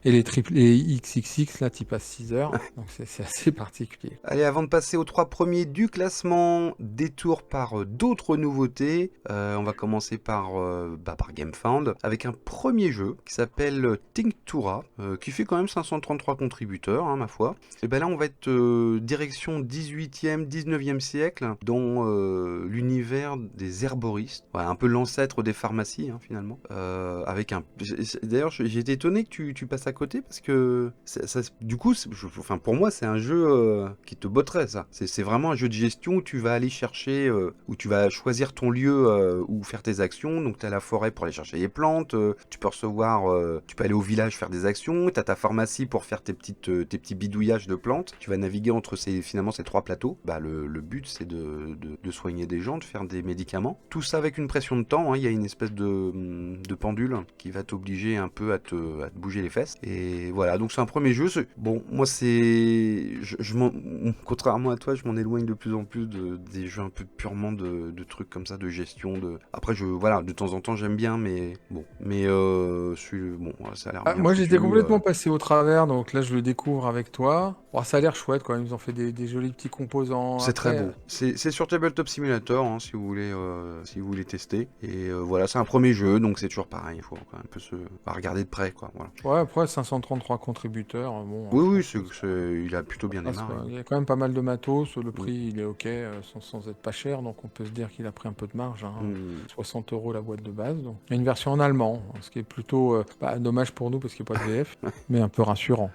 et les XXX, là, tu passes 6 heures, donc c'est assez particulier. Allez, avant de passer aux 3 premiers du classement, détour par d'autres nouveautés. On va commencer par GameFound, avec un premier jeu qui s'appelle Tinctura, qui fait quand même 533 contributeurs, hein, ma foi. Et ben là, on va être direction 18e, 19e siècle, dans l'univers des herboristes. Ouais, un peu l'ancêtre des pharmacies, hein, finalement. D'ailleurs, j'ai été étonné que tu passes à côté, parce que du coup, enfin, pour moi, c'est un jeu qui te botterait, ça. C'est vraiment un jeu de gestion où tu vas aller chercher, où tu vas choisir ton lieu où faire tes actions. Donc, tu as la forêt pour aller chercher les plantes, tu peux tu peux aller au village faire des actions, tu as ta pharmacie pour faire tes petits bidouillages de plantes. Tu vas naviguer entre finalement ces 3 plateaux. Bah, le but, c'est de soigner des gens, de faire des médicaments. Tout ça avec une pression de temps, hein. Il y a une espèce de pendule qui va t'obliger un peu à te bouger les fesses. Et voilà, donc c'est un premier jeu. Bon, moi, contrairement à toi, je m'en éloigne de plus en plus des jeux un peu purement de trucs comme ça, de gestion. Après, voilà, de temps en temps, j'aime bien, mais bon. Mais bon, ça a l'air bien Moi, j'étais foutu. complètement passé au travers, donc là, je le découvre avec toi. Bon, ça a l'air chouette, quand même. Ils ont fait des jolis petits composants. C'est très Après, beau. C'est sur Tabletop Simulator, hein, si vous voulez tester. Et voilà, c'est un premier jeu, donc c'est toujours pareil. Il faut quand même un peu regarder de près, quoi. Voilà. ouais, après 533 contributeurs, bon, Oui, je oui, pense que il a plutôt bien ça passe, démarré. quoi. Il y a quand même pas mal de matos, le Mm. prix il est ok, sans être pas cher, donc on peut se dire qu'il a pris un peu de marge, hein. Mm. 60 € la boîte de base. Donc. Il y a une version en allemand, hein, ce qui est plutôt dommage pour nous parce qu'il n'y a pas de VF, mais un peu rassurant.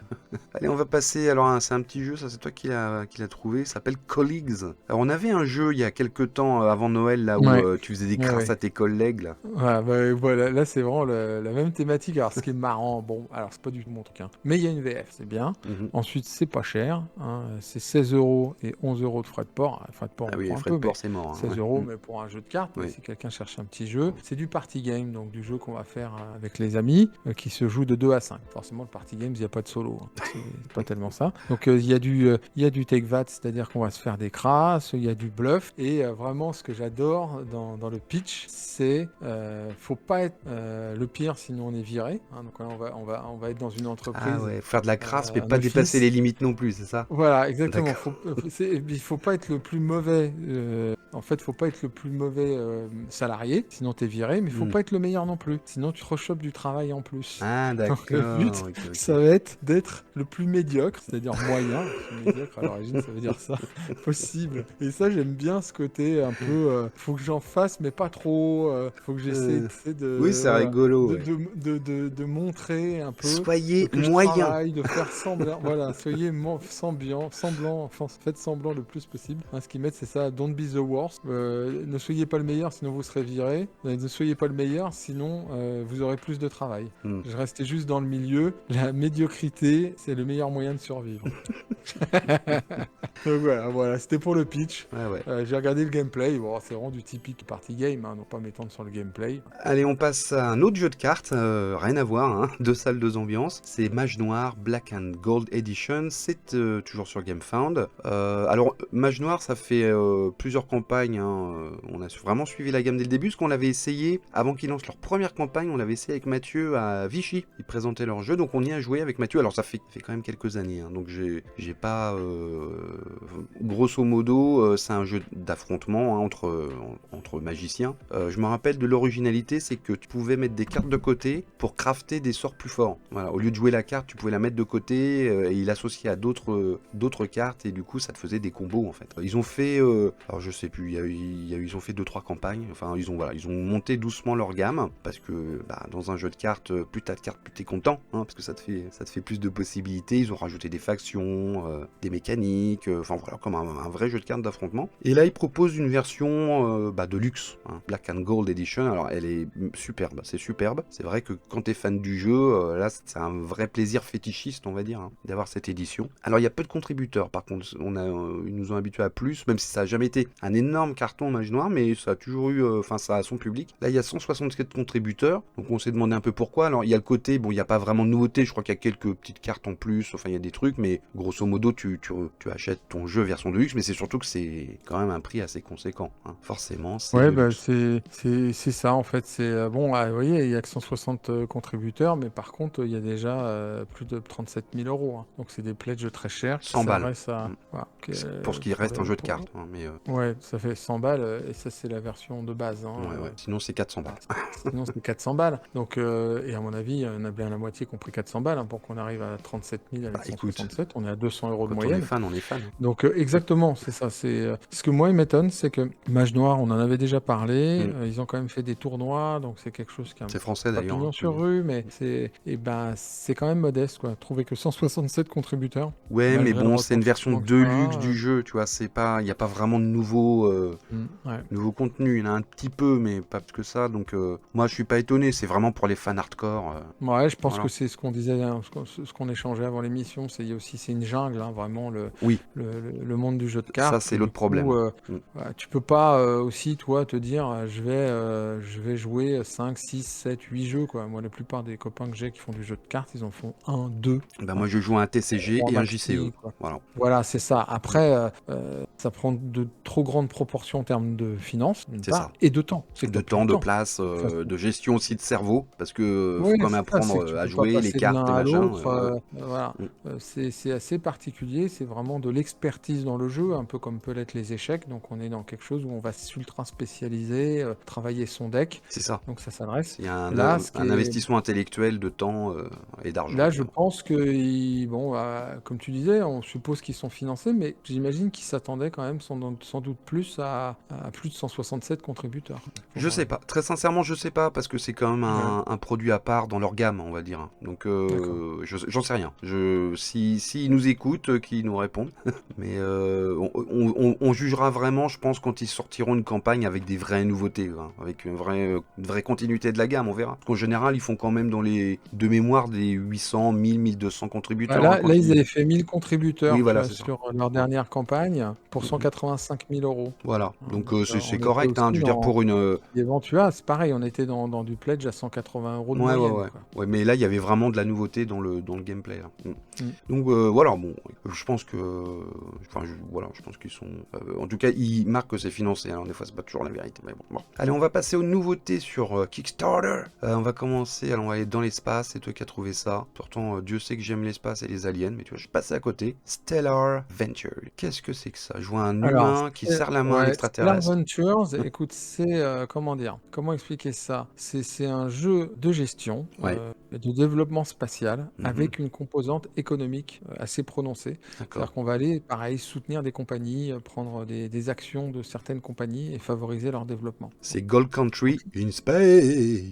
Allez, on va passer. Alors, c'est un petit jeu, ça c'est toi qui l'as trouvé. Il s'appelle Colleagues. Alors, on avait un jeu il y a quelques temps avant Noël, là où Ouais. tu faisais des Ouais, crasses ouais. à tes collègues, là. Voilà, là c'est vraiment exactement la même thématique. Alors, ce qui est marrant, bon, alors c'est pas du tout mon truc, hein, mais il y a une VF, c'est bien. Ensuite, c'est pas cher, hein, c'est 16 € et 11 € de frais de port. Frais de port, Ah on oui, prend les un frais peu, de mais port, c'est mort. Hein, 16 ouais. € mais pour un jeu de cartes. Mais Oui. si quelqu'un cherche un petit jeu, c'est du party game, donc du jeu qu'on va faire avec les amis, qui se joue de 2 à 5. Forcément, le party game, il n'y a pas de solo, hein. C'est pas tellement ça. Donc, il y a du take that, c'est-à-dire qu'on va se faire des crasses, il y a du bluff, et vraiment, ce que j'adore dans le pitch, c'est faut pas être le pire, sinon on est viré. Hein. Donc, on va être dans une entreprise, Ah ouais, faire de la crasse, mais un pas dépasser office. les limites non plus, c'est ça? Voilà, exactement. D'accord. Il faut pas être le plus mauvais. En fait, faut pas être le plus mauvais salarié, sinon t'es viré. Mais faut pas être le meilleur non plus, sinon tu te rechopes du travail en plus. Ah Donc le but, d'accord, ok. ça va être d'être le plus médiocre, c'est-à-dire moyen. Parce que médiocre à l'origine, ça veut dire ça, possible. Et ça, j'aime bien ce côté un peu. Faut que j'en fasse, mais pas trop. Faut que j'essaie, tu sais, Oui, c'est voilà, rigolo, ouais. de montrer un peu Soyez que je moyen. travaille, de faire semblant. Voilà, soyez semblant, enfin, faites semblant le plus possible. Hein, ce qu'ils mettent, c'est ça, don't be the worst. Ne soyez pas le meilleur, sinon vous serez viré. Ne soyez pas le meilleur, sinon vous aurez plus de travail. Je restais juste dans le milieu. La médiocrité, c'est le meilleur moyen de survivre. Donc voilà, c'était pour le pitch. Ouais. J'ai regardé le gameplay. Bon, c'est vraiment du typique party game, hein, donc pas m'étendre sur le gameplay. Allez, on passe à un autre jeu de cartes, rien à voir, hein, 2 salles, 2 ambiances. C'est Mage Noir Black and Gold Edition, c'est toujours sur GameFound. Alors, Mage Noir, ça fait plusieurs campagnes, hein, on a vraiment suivi la gamme dès le début, parce qu'on l'avait essayé, avant qu'ils lancent leur première campagne, on l'avait essayé avec Mathieu à Vichy. Ils présentaient leur jeu, donc on y a joué avec Mathieu. Alors ça fait quand même quelques années, hein, donc j'ai pas... grosso modo, c'est un jeu d'affrontement, hein, entre magiciens. Je me rappelle de l'originalité, c'est que tu pouvais mettre des cartes de côté pour crafter des sorts plus forts. Voilà, au lieu de jouer la carte, tu pouvais la mettre de côté et il associait à d'autres cartes et du coup ça te faisait des combos en fait. Ils ont fait, alors je sais plus, ils ont fait 2-3 campagnes. Enfin ils ont monté doucement leur gamme parce que dans un jeu de cartes, plus t'as de cartes, plus t'es content, hein, parce que ça te fait plus de possibilités. Ils ont rajouté des factions, des mécaniques, enfin voilà, comme un vrai jeu de cartes d'affrontement. Et là ils proposent une version de luxe, hein, Black and Gold Edition. Alors elle est superbe, c'est superbe. C'est vrai que quand t'es fan du jeu, là c'est un vrai plaisir fétichiste, on va dire, hein, d'avoir cette édition. Alors il y a peu de contributeurs, par contre, ils nous ont habitués à plus, même si ça a jamais été un énorme carton Mage Noir, mais ça a toujours eu, ça a son public. Là il y a 167 contributeurs, donc on s'est demandé un peu pourquoi. Alors il y a le côté, bon il n'y a pas vraiment de nouveauté, je crois qu'il y a quelques petites cartes en plus, enfin il y a des trucs, mais grosso modo tu achètes ton jeu version de luxe, mais c'est surtout que c'est quand même un prix assez conséquent, hein. Forcément c'est Ouais, de luxe. c'est ça en fait. C'est bon, vous voyez, il y a que 160 contributeurs, mais par contre, il y a déjà plus de 37 000 €. Hein. Donc, c'est des pledges très chers qui 100 balles. s'adressent à. Voilà, Pour ce qui reste un jeu de cartes, hein, mais Ouais, ça fait 100 balles et ça, c'est la version de base. Hein, ouais. Sinon c'est 400 balles. Sinon, c'est 400 balles. Donc, et à mon avis, il y en a bien la moitié qui ont pris 400 balles, hein, pour qu'on arrive à 37 000 avec Écoute, 167. On est à 200 € de quand moyenne. on est fan. Donc exactement, c'est ça. Ce que moi il m'étonne, c'est que Mage Noir, on en avait déjà parlé. Ils ont quand même fait des tournois, donc c'est quelque chose qui a C'est français pas d'ailleurs. pignon sur rue, mais c'est quand même modeste quoi. Trouver que 167 contributeurs. Ouais, mais malgré le bon, c'est une version retentissement que de ça a, luxe du jeu, tu vois. C'est pas, il y a pas vraiment de nouveau contenu. Il y en a un petit peu, mais pas plus que ça. Donc moi, je suis pas étonné. C'est vraiment pour les fans hardcore. Ouais, je pense voilà. que c'est ce qu'on disait, hein, ce qu'on échangeait avant l'émission. C'est une jungle, hein, vraiment le monde du jeu de cartes. Ça, c'est l'autre problème. Tu peux pas aussi, toi, te dire je vais jouer 5, 6, 7, 8 jeux, quoi. Moi, la plupart des copains que j'ai qui font du jeu de cartes, ils en font 1, 2. Moi, je joue à un TCG et un JCE. Quoi. Voilà. Voilà, c'est ça. Après, ça prend de trop grandes proportions en termes de finances, d'une part, et de temps. De temps, de place, de gestion aussi de cerveau, parce que faut quand même apprendre à jouer, les cartes, les machins. Voilà. C'est assez particulier, c'est vraiment de l'expertise dans le jeu, un peu comme peut l'être les échecs. Donc on est dans quelque chose où on va s'ultra spécialiser, travailler son deck. C'est ça. Donc ça s'adresse. Il y a un investissement intellectuel de temps et d'argent. Là, je pense que, comme tu disais, on suppose qu'ils sont financés, mais j'imagine qu'ils s'attendaient quand même sans doute plus à plus de 167 contributeurs. Je sais pas. Très sincèrement, je sais pas parce que c'est quand même Ouais, un produit à part dans leur gamme, on va dire. Donc, d'accord. j'en sais rien. Si ils nous écoutent, qu'ils nous répondent. Mais on jugera vraiment, je pense, quand ils sortiront une campagne avec des vraies nouveautés, hein, avec une vraie continuité de la gamme, on verra. Parce qu'en général, ils font quand même de mémoire des 800, 1000, 1200 Bah, contributeurs, hein, là, quand ils ils... avaient fait 1000 Oui, contributeurs, tu voilà, vois, c'est ça. sur leur Mm, dernière campagne pour mm, mm. 185 000 euros. Voilà. Hein, Donc, donc, c'est on était correct, hein. Je aussi veux dire, dans. pour une... Et bon, tu vois, c'est pareil, on était dans du pledge à 180 euros de Ouais, ouais, moyenne, ouais. quoi. Ouais, mais là, il y avait vraiment de la nouveauté dans le gameplay, là. Mm. Mm. Donc voilà, bon, je pense que, enfin, voilà, je pense qu'ils sont, en tout cas, ils marquent que c'est financé. Alors des fois, c'est pas toujours la vérité, mais bon. Allez, on va passer aux nouveautés sur Kickstarter. On va commencer, alors on va aller dans l'espace. C'est toi qui as trouvé ça. Pourtant, Dieu sait que j'aime l'espace et les aliens, mais tu vois, je suis passé à côté. Stellar Venture. Qu'est-ce que c'est que ça? Je vois un Alors, humain qui serre la main à ouais, Stellar l'extraterrestre. Ventures, écoute, c'est comment dire, comment expliquer ça? C'est un jeu de gestion, Ouais. et de développement spatial Mhm. avec une composante économique assez prononcée. D'accord. C'est-à-dire qu'on va aller, pareil, soutenir des compagnies, prendre des actions de certaines compagnies et favoriser leur développement. C'est Gold Donc, Country in Space.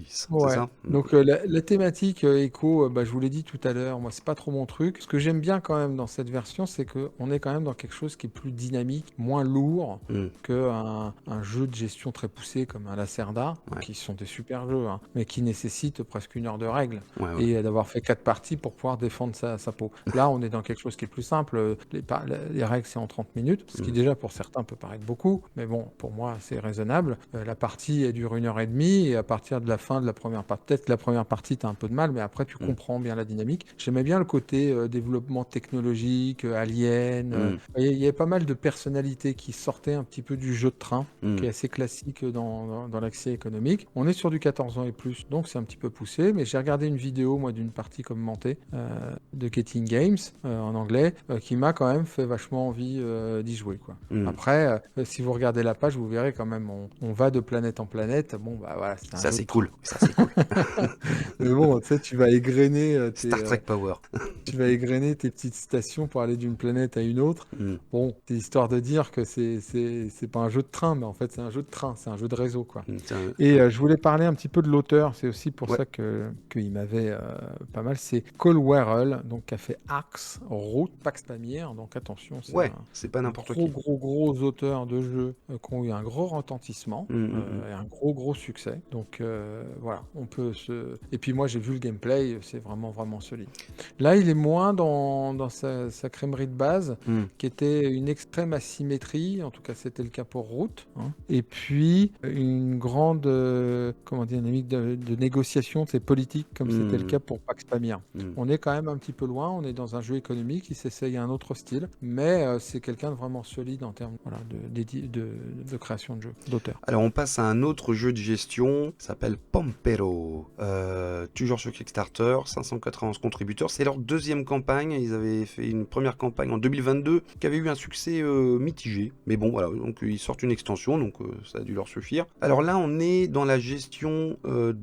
C'est ouais. ça? Mhm. Donc la thématique éco, bah, je vous l'ai dit tout à l'heure, moi c'est pas trop mon truc. Ce que j'aime bien quand même dans cette version, c'est qu'on est quand même dans quelque chose qui est plus dynamique, moins lourd Mhm. qu'un un jeu de gestion très poussé comme un Lacerda, Ouais. qui sont des super jeux, hein, mais qui nécessitent presque 1 heure de règles Ouais, ouais. et d'avoir fait 4 parties pour pouvoir défendre sa peau. Là, on est dans quelque chose qui est plus simple. Les règles, c'est en 30 minutes, ce qui Mhm. déjà pour certains peut paraître beaucoup, mais bon, pour moi, c'est raisonnable. La partie, elle dure 1 heure et demie, et à partir de la fin de la première partie, peut-être que la première partie, tu as un peu de mal, mais après, tu Mhm. comprends bien la dynamique. J'aimais bien le côté développement technologique, alien. Mhm. Il y avait pas mal de personnalités qui sortaient un petit peu du jeu de train, qui Mhm. est assez classique dans l'accès économique. On est sur du 14 ans et plus, donc c'est un petit peu poussé, mais j'ai regardé une vidéo, moi, d'une partie commentée de Getting Games, en anglais, qui m'a quand même fait vachement envie d'y jouer, quoi. Mhm. Après, si vous regardez la page, vous verrez quand même, on va de planète en planète. Bon, bah voilà, c'est un Ça, jeu de c'est train, cool. Ça, c'est cool. mais bon, tu sais, tu vas égrener Star Trek Power. tu vas égrener tes petites stations pour aller d'une planète à une autre. Hmm. Bon, c'est histoire de dire que c'est pas un jeu de train, mais en fait, c'est un jeu de train, c'est un jeu de réseau, quoi. Hmm, Et je voulais parler un petit peu de l'auteur, c'est aussi pour ouais, ça qu'il m'avait pas mal. C'est Cole Wearle, donc qui a fait Axe, Route, Pax Pamir. Donc attention, c'est ouais, c'est pas un n'importe qui. gros auteur de jeux qui ont eu un gros retentissement Hmm, hmm, hmm. et un gros succès. Donc voilà, on peut se. Et puis moi, j'ai vu le gameplay, c'est vraiment solide. Là, il est moins dans sa crèmerie de base, Hmm, qui était une extrême asymétrie, en tout cas c'était le cas pour Root, hein. Et puis une grande comment dire, dynamique de négociation, c'est politique, comme c'était le hmm, cas pour Pax Pamir. hmm. On est quand même un petit peu loin, on est dans un jeu économique, il s'essaye à un autre style, mais c'est quelqu'un de vraiment solide en termes voilà, de création de jeu, d'auteur. Alors, on passe à un autre jeu de gestion, ça s'appelle Pampero. Toujours sur Kickstarter, 591 contributeurs. C'est leur deuxième campagne. Ils avaient fait une première campagne en 2022 qui avait eu un succès mitigé. Mais bon, voilà, donc ils sortent une extension, donc ça a dû leur suffire. Alors là, on est dans la gestion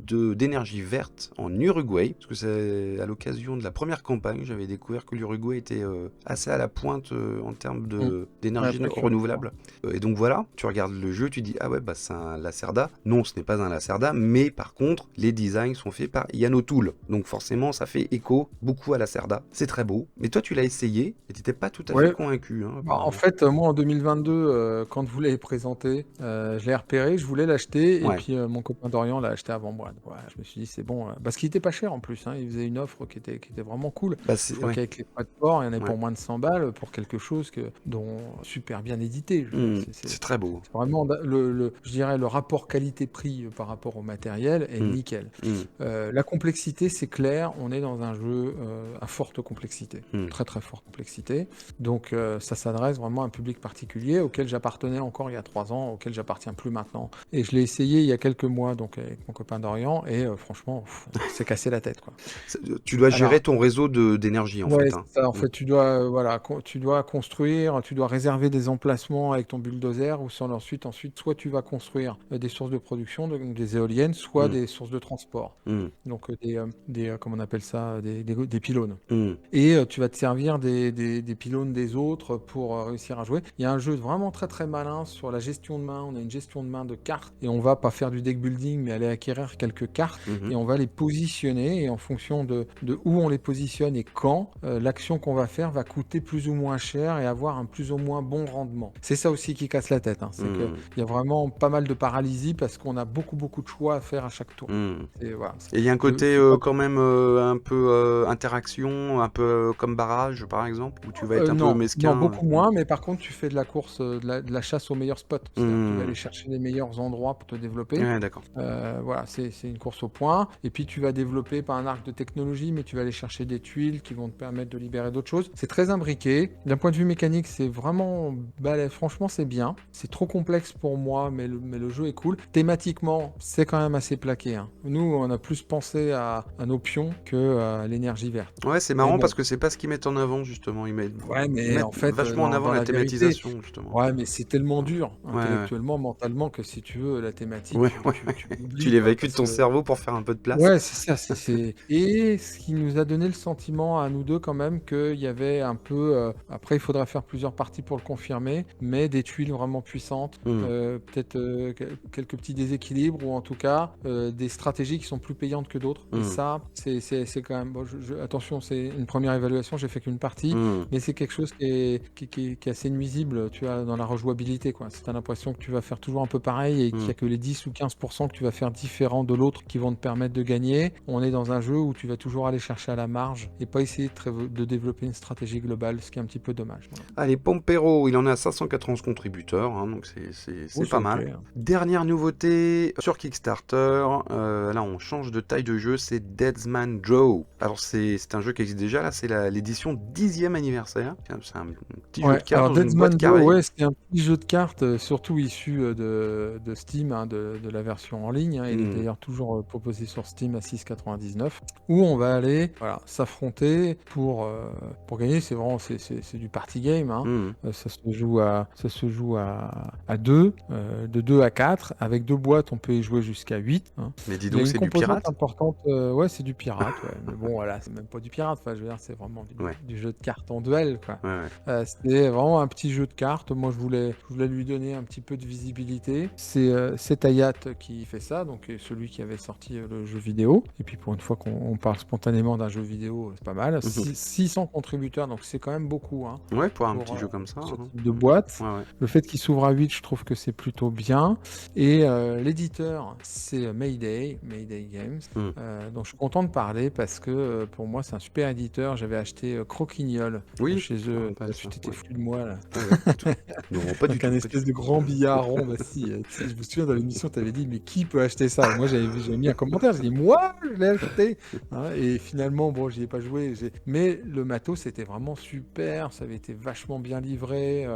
d'énergie verte en Uruguay, parce que c'est à l'occasion de la première campagne, j'avais découvert que l'Uruguay était assez à la pointe en termes Mm. Ouais, d'énergie pas mal. renouvelable. Et donc voilà, tu regardes le jeu, tu dis ah ouais bah c'est un Lacerda. Non, ce n'est pas un Lacerda, mais par contre les designs sont faits par Yann O'Toole. Donc forcément ça fait écho beaucoup à Lacerda. C'est très beau. Mais toi tu l'as essayé et t'étais pas tout à fait Ouais, convaincu, hein, bah, en apparemment. fait, moi en 2022, quand vous l'avez présenté, je l'ai repéré, je voulais l'acheter, et Ouais. puis mon copain Dorian l'a acheté avant moi. Ouais, je me suis dit, c'est bon, parce qu'il était pas cher en plus, hein, il faisait une offre qui était vraiment cool. Bah Je c'est crois ouais. qu'avec les frais de port, il y en avait Ouais. pour moins de 100 balles pour quelque chose dont super bien édité. Je veux dire, C'est très beau. c'est vraiment je dirais, le rapport qualité-prix par rapport au matériel est Hmm. nickel. Hmm. La complexité, c'est clair, on est dans un jeu à forte complexité, Hmm. très très forte complexité. Donc ça s'adresse vraiment à un public particulier auquel j'appartenais encore il y a 3 ans, auquel j'appartiens plus maintenant. Et je l'ai essayé il y a quelques mois donc avec mon copain Dorian, et franchement, on s'est cassé la tête, quoi. Tu dois gérer Alors, ton réseau d'énergie en ouais, fait, hein. c'est ça. En Hmm. fait, tu dois, voilà, tu dois construire, tu dois réserver des emplacements avec ton bulldozer, ou sans ensuite, soit tu vas construire des sources de production, donc des éoliennes, soit Hmm. des sources de transport. Hmm. Donc comment on appelle ça, des pylônes. et tu vas te servir des pylônes des autres pour réussir à jouer. Il y a un jeu vraiment très très malin sur la gestion de main. On a une gestion de main de cartes et on va pas faire du deck building mais aller acquérir quelques cartes et on va les positionner et en fonction de où on les positionne et quand, l'action qu'on va faire va coûter plus ou moins cher et avoir un plus ou moins bon rendement. C'est ça aussi qui casse la tête, hein. C'est qu'il y a vraiment pas mal de paralysie parce qu'on a beaucoup beaucoup de choix à faire à chaque tour. Et voilà. Et il y a un côté quand même un peu interaction, un peu comme barrage par exemple, où tu vas être un peu Non, mesquin. beaucoup moins, mais par contre, tu fais de la course, de la chasse aux meilleurs spots. C'est-à-dire que tu vas aller chercher les meilleurs endroits pour te développer. Ouais, d'accord. Voilà, c'est une course au point. Et puis, tu vas développer pas un arc de technologie, mais tu vas aller chercher des tuiles qui vont te permettre de libérer d'autres choses. C'est très imbriqué. D'un point de vue mécanique, c'est vraiment balèze. Franchement, c'est bien. C'est trop complexe pour moi, mais le jeu est cool. Thématiquement, c'est quand même assez plaqué, hein. Nous, on a plus pensé à nos pions que à l'énergie verte. Ouais, c'est Mais marrant bon. parce que c'est pas ce qu'ils mettent en avant justement. Ils mettent, Ouais, ils mais mettent en fait, vachement en avant dans la la vérité, thématisation justement. ouais, mais c'est tellement dur, Ouais, intellectuellement, mentalement, que si tu veux, la thématique, ouais, ouais. tu Tu l'oublies, quoi, l'évacues de parce ton que... cerveau pour faire un peu de place. Ouais, c'est ça, Et ce qui nous a donné le sentiment à nous deux quand même qu'il y avait un peu... Après, il faudra faire plusieurs parties pour le confirmer, mais des tuiles vraiment puissantes, peut-être quelques petits déséquilibres, ou en tout cas, des stratégies qui sont plus payantes que d'autres. Et ça, c'est quand même... Bon, attention, c'est une première évaluation, j'ai fait qu'une partie, mais c'est quelque chose qui est assez nuisible, tu vois, dans la rejouabilité, quoi. Si t'as l'impression que tu vas faire toujours un peu pareil et qu'il n'y a que les 10 ou 15% que tu vas faire différent de l'autre qui vont te permettre de gagner, on est dans un jeu où tu vas toujours aller chercher à la marge et pas essayer de développer une stratégie globale, ce qui est un petit peu dommage. Voilà. Allez, Pampero, il en est à 591 contributeurs, hein, donc c'est pas OK, mal. hein. Dernière nouveauté sur Kickstarter, là on change de taille de jeu, c'est Deadsman Joe. Alors c'est un jeu qui existe déjà, là c'est l'édition 10e anniversaire. C'est un petit jeu de cartes alors dans une boîte Deadsman Joe, carrée. ouais, c'est un petit jeu de cartes, surtout issu de Steam, hein, de la version en ligne, hein. Il est d'ailleurs toujours proposé sur Steam à 6,99, où on va aller s'affronter pour gagner. C'est vraiment c'est du party game, hein. Ça se joue à 2, de 2 à 4. Avec 2 boîtes, on peut y jouer jusqu'à 8, hein. Mais dis Il y a donc, une c'est du composante pirate? importante, ouais, c'est du pirate, ouais. Mais bon, voilà, c'est même pas du pirate, enfin, je veux dire, c'est vraiment du jeu de cartes en duel, quoi. Ouais. C'était vraiment un petit jeu de cartes. Moi, je voulais lui donner un petit peu de visibilité. C'est Ayat qui fait ça, donc celui qui avait sorti le jeu vidéo. Et puis, pour une fois qu'on parle spontanément d'un jeu vidéo, c'est pas mal. 600 contributeurs, donc c'est quand même beaucoup, hein, Ouais, pour un petit jeu comme ça. ce Hein. type de boîte. Ouais. Le fait qu'il s'ouvre à 8, je trouve que c'est plutôt bien. Et l'éditeur, c'est Mayday Games. Donc, je suis content de parler parce que pour moi, c'est un super éditeur. J'avais acheté Croquignol chez eux. Tu t'étais foutu de moi, là. Non, pas du Donc tout. un espèce de grand billard rond. Bah si, je me souviens dans l'émission, tu avais dit, mais qui peut acheter ça? Moi, j'avais mis un commentaire, j'ai dit, moi, je l'ai acheté, hein. Et finalement, bon, j'y ai pas joué. Mais le matos, c'était vraiment super. Ça avait été vachement bien livré.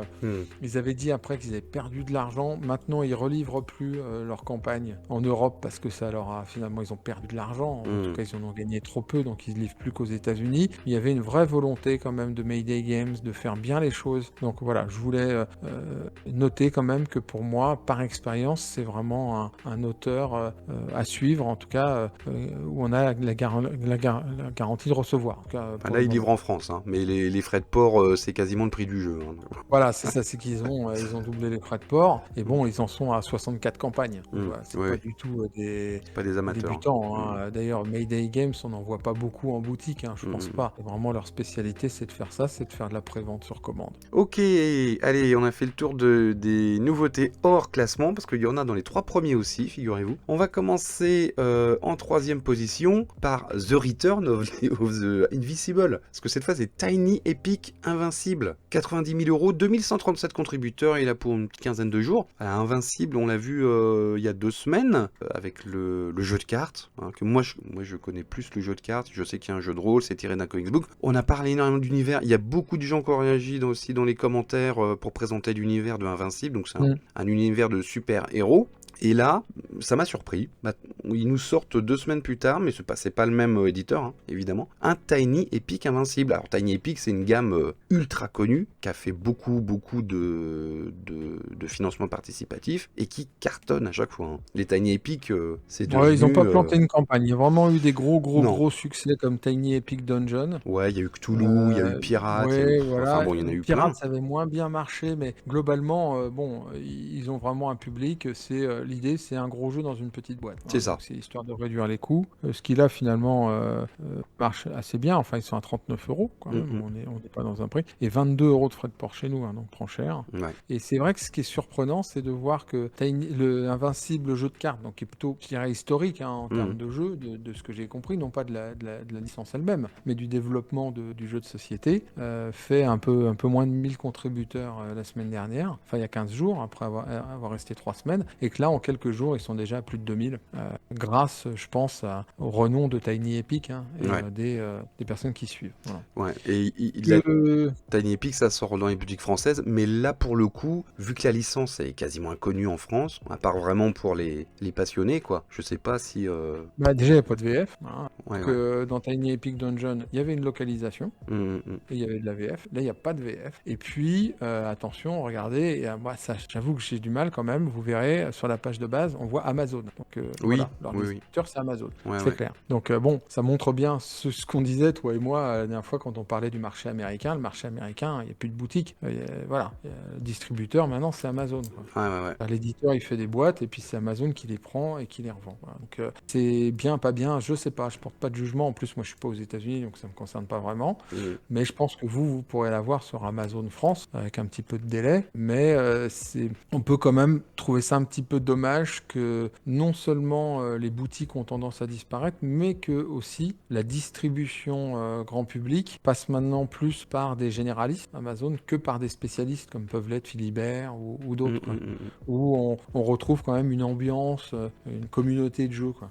Ils avaient dit après qu'ils avaient perdu de l'argent. Maintenant, ils relivrent plus leur campagne en Europe parce que ça leur a... Finalement, ils ont perdu de l'argent. En tout cas, ils en ont gagné trop peu, donc ils ne livrent plus qu'aux États-Unis. Il y avait une vraie volonté quand même de Mayday Games de faire bien les choses. Donc voilà, je voulais noter quand même que pour moi, par expérience, c'est vraiment un auteur à suivre, en tout cas, où on a la garantie de recevoir. En tout cas, Là, ils livrent en France, hein, mais les frais de port, c'est quasiment le prix du jeu. Hein. Voilà, c'est ça, c'est qu'ils ont doublé les frais de port, et bon, ils en sont à 64 campagnes. Voilà, c'est pas du tout des amateurs. débutants, hein. D'ailleurs, Mayday Games, on n'en voit pas beaucoup en boutique, hein, je pense pas. Et vraiment, leur spécialité, c'est de faire ça, c'est de faire de la prévente sur commande. Ok, allez, on a fait le tour des nouveautés hors classement, parce qu'il y en a dans les 3 premiers aussi, figurez-vous. On va commencer en 3e position par The Return of the Invisible, parce que cette fois c'est Tiny Epic Invincible. 90 000 €, 2137 contributeurs, il a pour une quinzaine de jours. Invincible, on l'a vu il y a 2 semaines, avec le jeu de cartes, hein, que moi je connais plus le jeu de cartes, je sais qu'il y a un jeu de rôle, c'est tiré d'un comics book. On a parlé énormément d'univers, il y a beaucoup de gens qui ont réagi aussi dans les commentaires pour présenter l'univers de Invincible, donc c'est un univers de super-héros. Et là, ça m'a surpris. Ils nous sortent 2 semaines plus tard, mais c'est pas le même éditeur, hein, évidemment. Un Tiny Epic Invincible. Alors Tiny Epic, c'est une gamme ultra connue qui a fait beaucoup de financement participatif et qui cartonne à chaque fois, hein. Les Tiny Epic, c'est Ouais, ils n'ont devenu... pas planté une campagne. Il y a vraiment eu des Non. gros succès comme Tiny Epic Dungeon. Ouais, il y a eu Cthulhu, il y a eu Pirate, il y a eu... Ouais, Enfin voilà. bon, il y en a eu plein. Pirates, ça avait moins bien marché, mais globalement, bon, ils ont vraiment un public. L'idée, c'est un gros jeu dans une petite boîte, hein. C'est ça. Donc, c'est histoire de réduire les coûts. Ce qui là, finalement, marche assez bien. Enfin, ils sont à 39 € quand même. On n'est pas dans un prix. Et 22 € de frais de port chez nous, hein, donc trop cher. Ouais. Et c'est vrai que ce qui est surprenant, c'est de voir que le Invincible jeu de cartes, donc qui est plutôt, je dirais, historique, hein, en termes de jeu, de ce que j'ai compris, non pas de la licence elle-même, mais du développement du jeu de société, fait un peu moins de 1000 contributeurs la semaine dernière, enfin il y a 15 jours, après avoir resté 3 semaines, et que là, en quelques jours, ils sont déjà à plus de 2000, grâce, je pense, au renom de Tiny Epic, hein, et Ouais. des personnes qui suivent. Voilà. Ouais, et Tiny Epic, ça sort dans les boutiques françaises, mais là, pour le coup, vu que la licence est quasiment inconnue en France, à part vraiment pour les passionnés, quoi, je sais pas si... Bah, déjà, il n'y a pas de VF. Hein. Ouais, Donc, ouais. dans Tiny Epic Dungeon, il y avait une localisation Mm. et il y avait de la VF. Là, il n'y a pas de VF. Et puis, attention, regardez, et, moi, ça, j'avoue que j'ai du mal quand même. Vous verrez, sur la page de base, on voit Amazon. Donc, Oui, voilà, leur oui. distributeur, c'est Amazon. Ouais, C'est ouais. clair. Donc, bon, ça montre bien ce qu'on disait, toi et moi, la dernière fois, quand on parlait du marché américain. Le marché américain, il n'y a plus de boutique. Voilà, le distributeur, maintenant, c'est Amazon, quoi. Ouais, ouais, ouais. Enfin, l'éditeur, il fait des boîtes et puis c'est Amazon qui les prend et qui les revend. Voilà. Donc, c'est bien, pas bien, je sais pas. Je porte pas de jugement. En plus, moi, je suis pas aux États-Unis, donc ça me concerne pas vraiment. Mm. Mais je pense que vous pourrez l'avoir sur Amazon France avec un petit peu de délai. Mais on peut quand même trouver ça un petit peu dommage que non seulement les boutiques ont tendance à disparaître, mais que aussi la distribution grand public passe maintenant plus par des généralistes Amazon que par des spécialistes comme peuvent l'être Philibert ou d'autres, quoi. Où on retrouve quand même une ambiance, une communauté de jeux, quoi.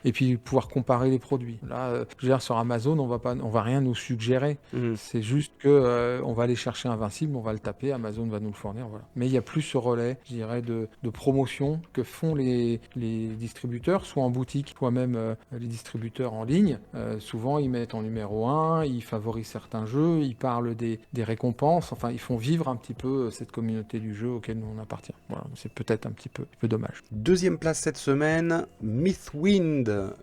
Et puis pouvoir comparer les produits. Là, je veux dire, sur Amazon, on va rien nous suggérer. C'est juste que on va aller chercher Invincible, on va le taper, Amazon va nous le fournir, voilà. Mais il y a plus ce relais, je dirais, de promotion que font les distributeurs, soit en boutique, soit même les distributeurs en ligne. Souvent, ils mettent en numéro 1, ils favorisent certains jeux, ils parlent des récompenses, enfin, ils font vivre un petit peu cette communauté du jeu auquel nous on appartient. Voilà, c'est peut-être un petit peu dommage. Deuxième place cette semaine, Mythwind,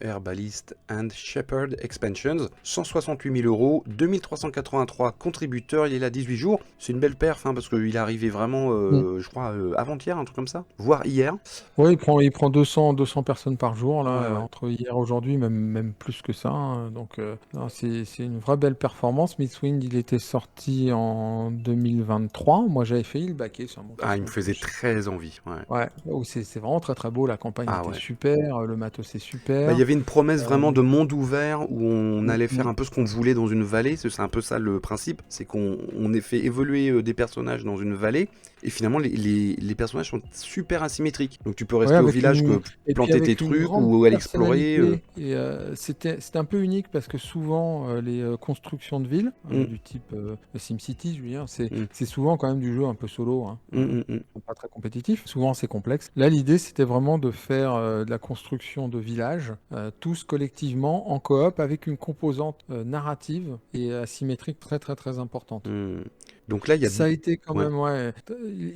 Herbalist and Shepherd Expansions, 168 000 €, 2383 contributeurs, il est là 18 jours. C'est une belle perf, hein, parce qu'il est arrivé vraiment, je crois, avant-hier, un truc comme ça, voire hier. Ouais, il prend 200 personnes par jour, là, Ouais, ouais. entre hier et aujourd'hui, même plus que ça, hein. Donc, non, c'est une vraie belle performance. Mythwind, il était sorti en 2023. Moi, j'avais failli le baquer sur mon Ah, il me PlayStation faisait Plus. très envie. Ouais. Ouais, c'est vraiment très très beau. La campagne Ah était ouais. super, le matos est Bah, il super. y avait une promesse vraiment de monde ouvert où on allait faire Mm. un peu ce qu'on voulait dans une vallée. C'est un peu ça le principe. C'est qu'on ait fait évoluer des personnages dans une vallée. Et finalement, les personnages sont super asymétriques. Donc tu peux Ouais, rester au avec village, et puis planter tes avec une trucs grande ou aller explorer. personnalité. Et c'était un peu unique parce que souvent, les constructions de villes, Mm, du type SimCity, je veux dire, mm, c'est souvent quand même du jeu un peu solo, hein, mm. pas très compétitif. Souvent, c'est complexe. Là, l'idée, c'était vraiment de faire de la construction de villages, tous collectivement, en coop, avec une composante narrative et asymétrique très, très, très importante. Mm. Donc là, il y a... Ça a été quand Ouais. même, ouais.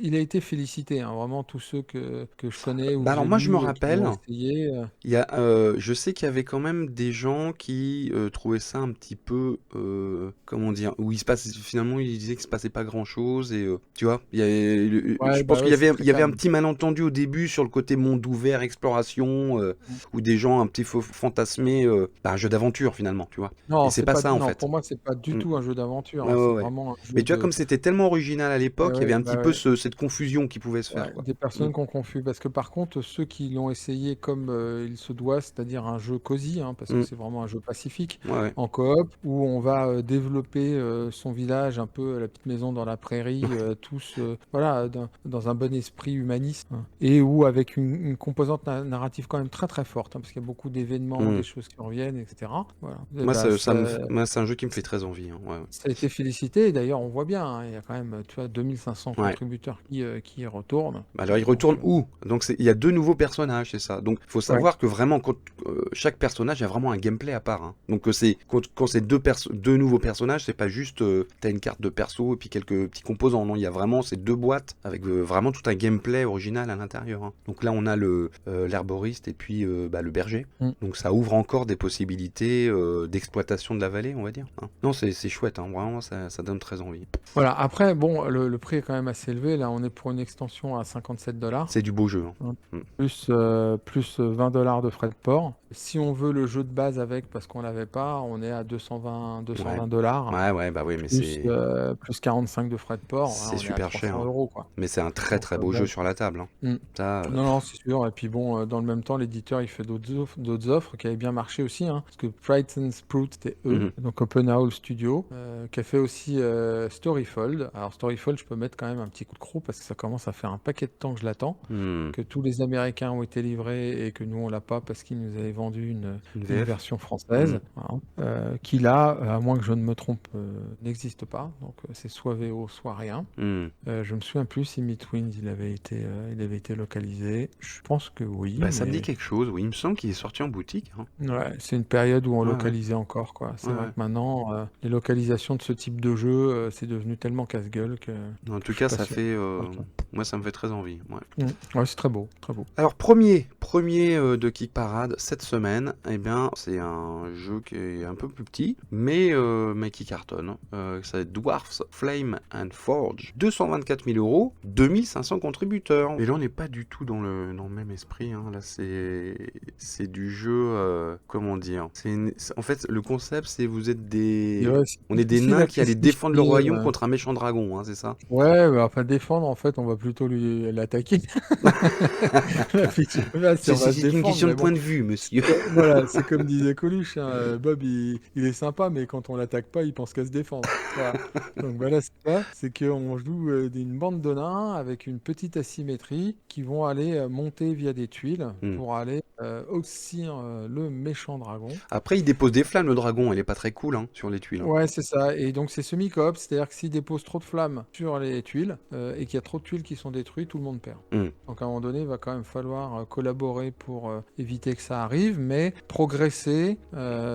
Il a été félicité, hein, vraiment tous ceux que je connais ou Bah que alors j'ai moi, je me lus qui rappelle... l'ont essayé. Je sais qu'il y avait quand même des gens qui trouvaient ça un petit peu, comment dire, où finalement ils disaient qu'il se passait pas grand chose et tu vois, je Ouais, pense bah qu'il ouais, y c'est avait, très il y avait un calme. petit malentendu au début sur le côté monde ouvert, exploration, où des gens un petit peu fantasmés, un jeu d'aventure finalement, tu vois. Et Non, c'est pas ça en non, fait. pour moi, c'est pas du Mm. tout un jeu d'aventure, Ouais, hein, ouais, c'est ouais. vraiment un Mais jeu tu vois, de. comme c'était tellement original à Ouais, l'époque, il y avait ouais, un petit bah peu ouais. cette confusion qui pouvait se faire, Ouais, quoi. des Mm. personnes qui ont confus, parce que par contre, ceux qui l'ont essayé comme il se doit, c'est-à-dire un jeu cosy, hein, parce que Mm. c'est vraiment un jeu pacifique, Ouais, ouais. en coop, où on va développer son village, un peu la petite maison dans la prairie, tous, voilà, dans un bon esprit humaniste, hein, et où avec une composante narrative quand même très très forte, hein, parce qu'il y a beaucoup d'événements, des Mm. choses qui reviennent, etc. Voilà. Et Moi, bah, moi, c'est un jeu qui me fait très envie, hein. Ouais, ouais. ça a été félicité, et d'ailleurs on voit bien, bien, hein. Il y a quand même, tu vois, 2500 Ouais. contributeurs qui y retournent. Alors, il Donc, retourne où? Donc, il y a 2 nouveaux personnages, c'est ça. Donc, il faut ouais. savoir que vraiment, chaque personnage a vraiment un gameplay à part, hein. Donc, quand c'est deux nouveaux personnages, c'est pas juste t'as une carte de perso et puis quelques petits composants. Non, il y a vraiment ces 2 boîtes avec vraiment tout un gameplay original à l'intérieur, hein. Donc là, on a l'herboriste et puis le berger. Mm. Donc, ça ouvre encore des possibilités d'exploitation de la vallée, on va dire, hein. Non, c'est chouette, hein. Vraiment, ça donne très envie. Voilà, après, bon, le prix est quand même assez élevé. Là, on est pour une extension à 57 $. C'est du beau jeu, hein. Mm. Plus 20 $ de frais de port. Si on veut le jeu de base avec, parce qu'on l'avait pas, on est à 220 $. Ouais, bah oui, mais Plus 45 de frais de port. Voilà, c'est on est à super cher, 300 hein. euros, quoi. Mais c'est un très Donc, très beau jeu sur la table, hein. Mm. Ça, Non, non, c'est sûr. Et puis bon, dans le même temps, l'éditeur, il fait d'autres offres qui avaient bien marché aussi, hein, parce que Pride and Sprout, c'était eux, donc Open Owl Studio, qui a fait aussi Storyfold. Alors Storyfold, je peux mettre quand même un petit coup de croc parce que ça commence à faire un paquet de temps que je l'attends, que tous les Américains ont été livrés et que nous, on l'a pas parce qu'ils nous avaient vendu une VF. version française, voilà, qui là, à moins que je ne me trompe, n'existe pas. Donc c'est soit VO, soit rien. Je me souviens plus si Midwind il avait été localisé. Je pense que oui. Bah, ça me mais- dit quelque chose, oui. Il me semble qu'il est sorti en boutique, hein. Ouais, c'est une période où on Ouais, localisait encore, quoi. C'est Ouais, vrai ouais. que maintenant, les localisations de ce type de jeu, c'est devenu tellement casse-gueule que. En tout je cas, suis pas ça sûr. fait... Ok. Moi, ça me fait très envie, ouais. Ouais, c'est très beau, très beau. Alors, premier de Kick Parade cette semaine, eh bien, c'est un jeu qui est un peu plus petit, mais qui cartonne. Ça va être Dwarfs Flame and Forge. 224 000 euros, 2500 contributeurs. Et là, on n'est pas du tout dans le même esprit, hein. Là, c'est du jeu, comment dire. En fait, le concept, c'est vous êtes des... Ouais, c'est On est des difficile nains à qui allaient défendre le classifier, royaume contre un méchant dragon, hein, c'est ça? Ouais, bah, enfin défendre, en fait, on va plutôt l'attaquer. La fiche de base, si on va se C'est une défendre, question de mais bon. point de vue, monsieur. Voilà, c'est comme disait Coluche, hein, Bob, il est sympa, mais quand on l'attaque pas, il pense qu'à se défendre. Voilà. Donc voilà, c'est ça, c'est qu'on joue une bande de nains avec une petite asymétrie qui vont aller monter via des tuiles pour aller oxyre le méchant dragon. Après, il dépose des flammes, le dragon. Il est pas très cool, hein, sur les tuiles, hein. Ouais, c'est ça. Et donc c'est semi-coop, c'est-à-dire que s'il dépose trop de flammes sur les tuiles et qu'il y a trop de tuiles qui sont détruites, tout le monde perd. Donc à un moment donné, il va quand même falloir collaborer pour éviter que ça arrive, mais progresser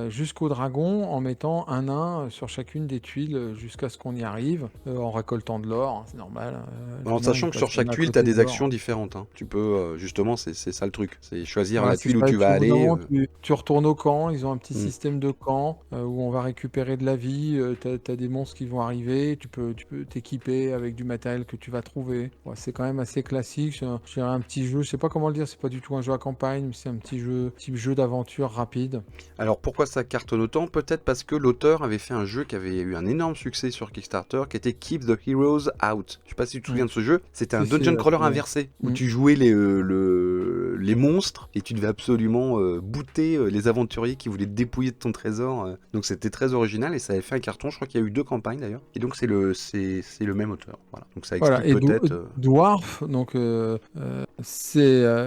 jusqu'au dragon en mettant un nain sur chacune des tuiles jusqu'à ce qu'on y arrive, en récoltant de l'or, hein, c'est normal. En sachant que sur chaque tuile, tu as des actions différentes, hein. Tu peux, justement, c'est ça le truc. C'est choisir la tuile où tu vas aller. Tu retournes au camp, ils ont un petit système de camp où on va récupérer de la vie, t'as des monstres qui vont arriver, tu peux t'équiper avec du matériel que tu vas trouver. Ouais, c'est quand même assez classique, je dirais un petit jeu, je sais pas comment le dire, c'est pas du tout un jeu à campagne, mais c'est un petit jeu, type jeu d'aventure rapide. Alors pourquoi ça cartonne autant? Peut-être parce que l'auteur avait fait un jeu qui avait eu un énorme succès sur Kickstarter, qui était Keep the Heroes Out. Je sais pas si tu te souviens de ce jeu, c'était un dungeon crawler inversé, où tu jouais les monstres, et tu devais absolument booter les aventuriers qui voulaient te dépouiller de ton trésor. Donc c'était très original, et ça avait fait un carton, je crois qu'il y a eu 2 campagnes d'ailleurs, et donc c'est le même auteur. Voilà. Donc ça explique Voilà, et peut-être... Dwarf, donc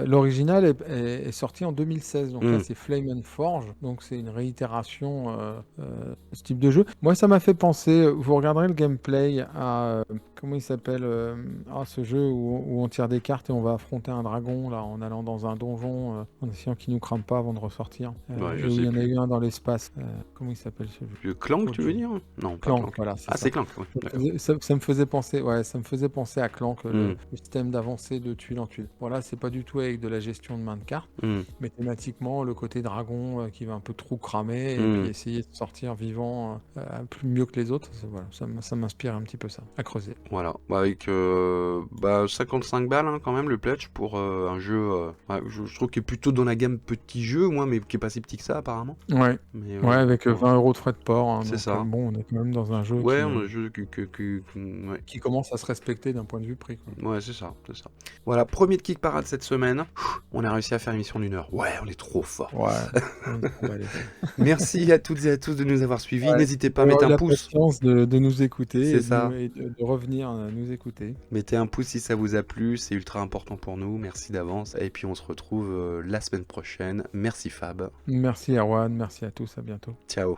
l'original est sorti en 2016, donc là c'est Flame and Forge, donc c'est une réitération de ce type de jeu. Moi ça m'a fait penser, vous regarderez le gameplay à, comment il s'appelle, ce jeu où on tire des cartes et on va affronter un dragon là en allant dans un donjon, en essayant qu'il nous crame pas avant de ressortir. je et où sais il y en a plus. eu un dans l'espace. Comment il s'appelle ce jeu? Le Clank, tu veux dire? Non, pas Clank, Clank. voilà, c'est Ah, ça. c'est Clank, ouais. D'accord. Ça me faisait penser, ouais, ça me faisait penser à Clank, le système d'avancée de tuile en tuile. Voilà, c'est pas du tout avec de la gestion de main de cartes, mais thématiquement le côté dragon qui va un peu trop cramer et puis essayer de sortir vivant plus mieux que les autres. Voilà, ça m'inspire un petit peu ça, à creuser. Voilà, avec 55 balles hein, quand même le pledge pour un jeu, je trouve qu'il est plutôt dans la gamme petit jeu, moi, mais qui est pas si petit que ça apparemment. Ouais, mais, ouais, avec 20 € de frais de port. Hein, c'est donc, ça. bon, on est quand même dans un jeu Ouais, on a un jeu qui commence à se respecter d'un point de vue prix, quoi. Ouais, c'est ça. Voilà, premier de Kick Parade cette semaine. On a réussi à faire une émission d'1 heure. Ouais, on est trop fort. Ouais. Merci à toutes et à tous de nous avoir suivis. Ouais, N'hésitez pas à mettre un pouce. patience de nous écouter C'est ça. et de revenir nous écouter. Mettez un pouce si ça vous a plu, c'est ultra important pour nous. Merci d'avance. Et puis on se retrouve la semaine prochaine. Merci Fab. Merci Erwan, merci à tous, à bientôt. Ciao.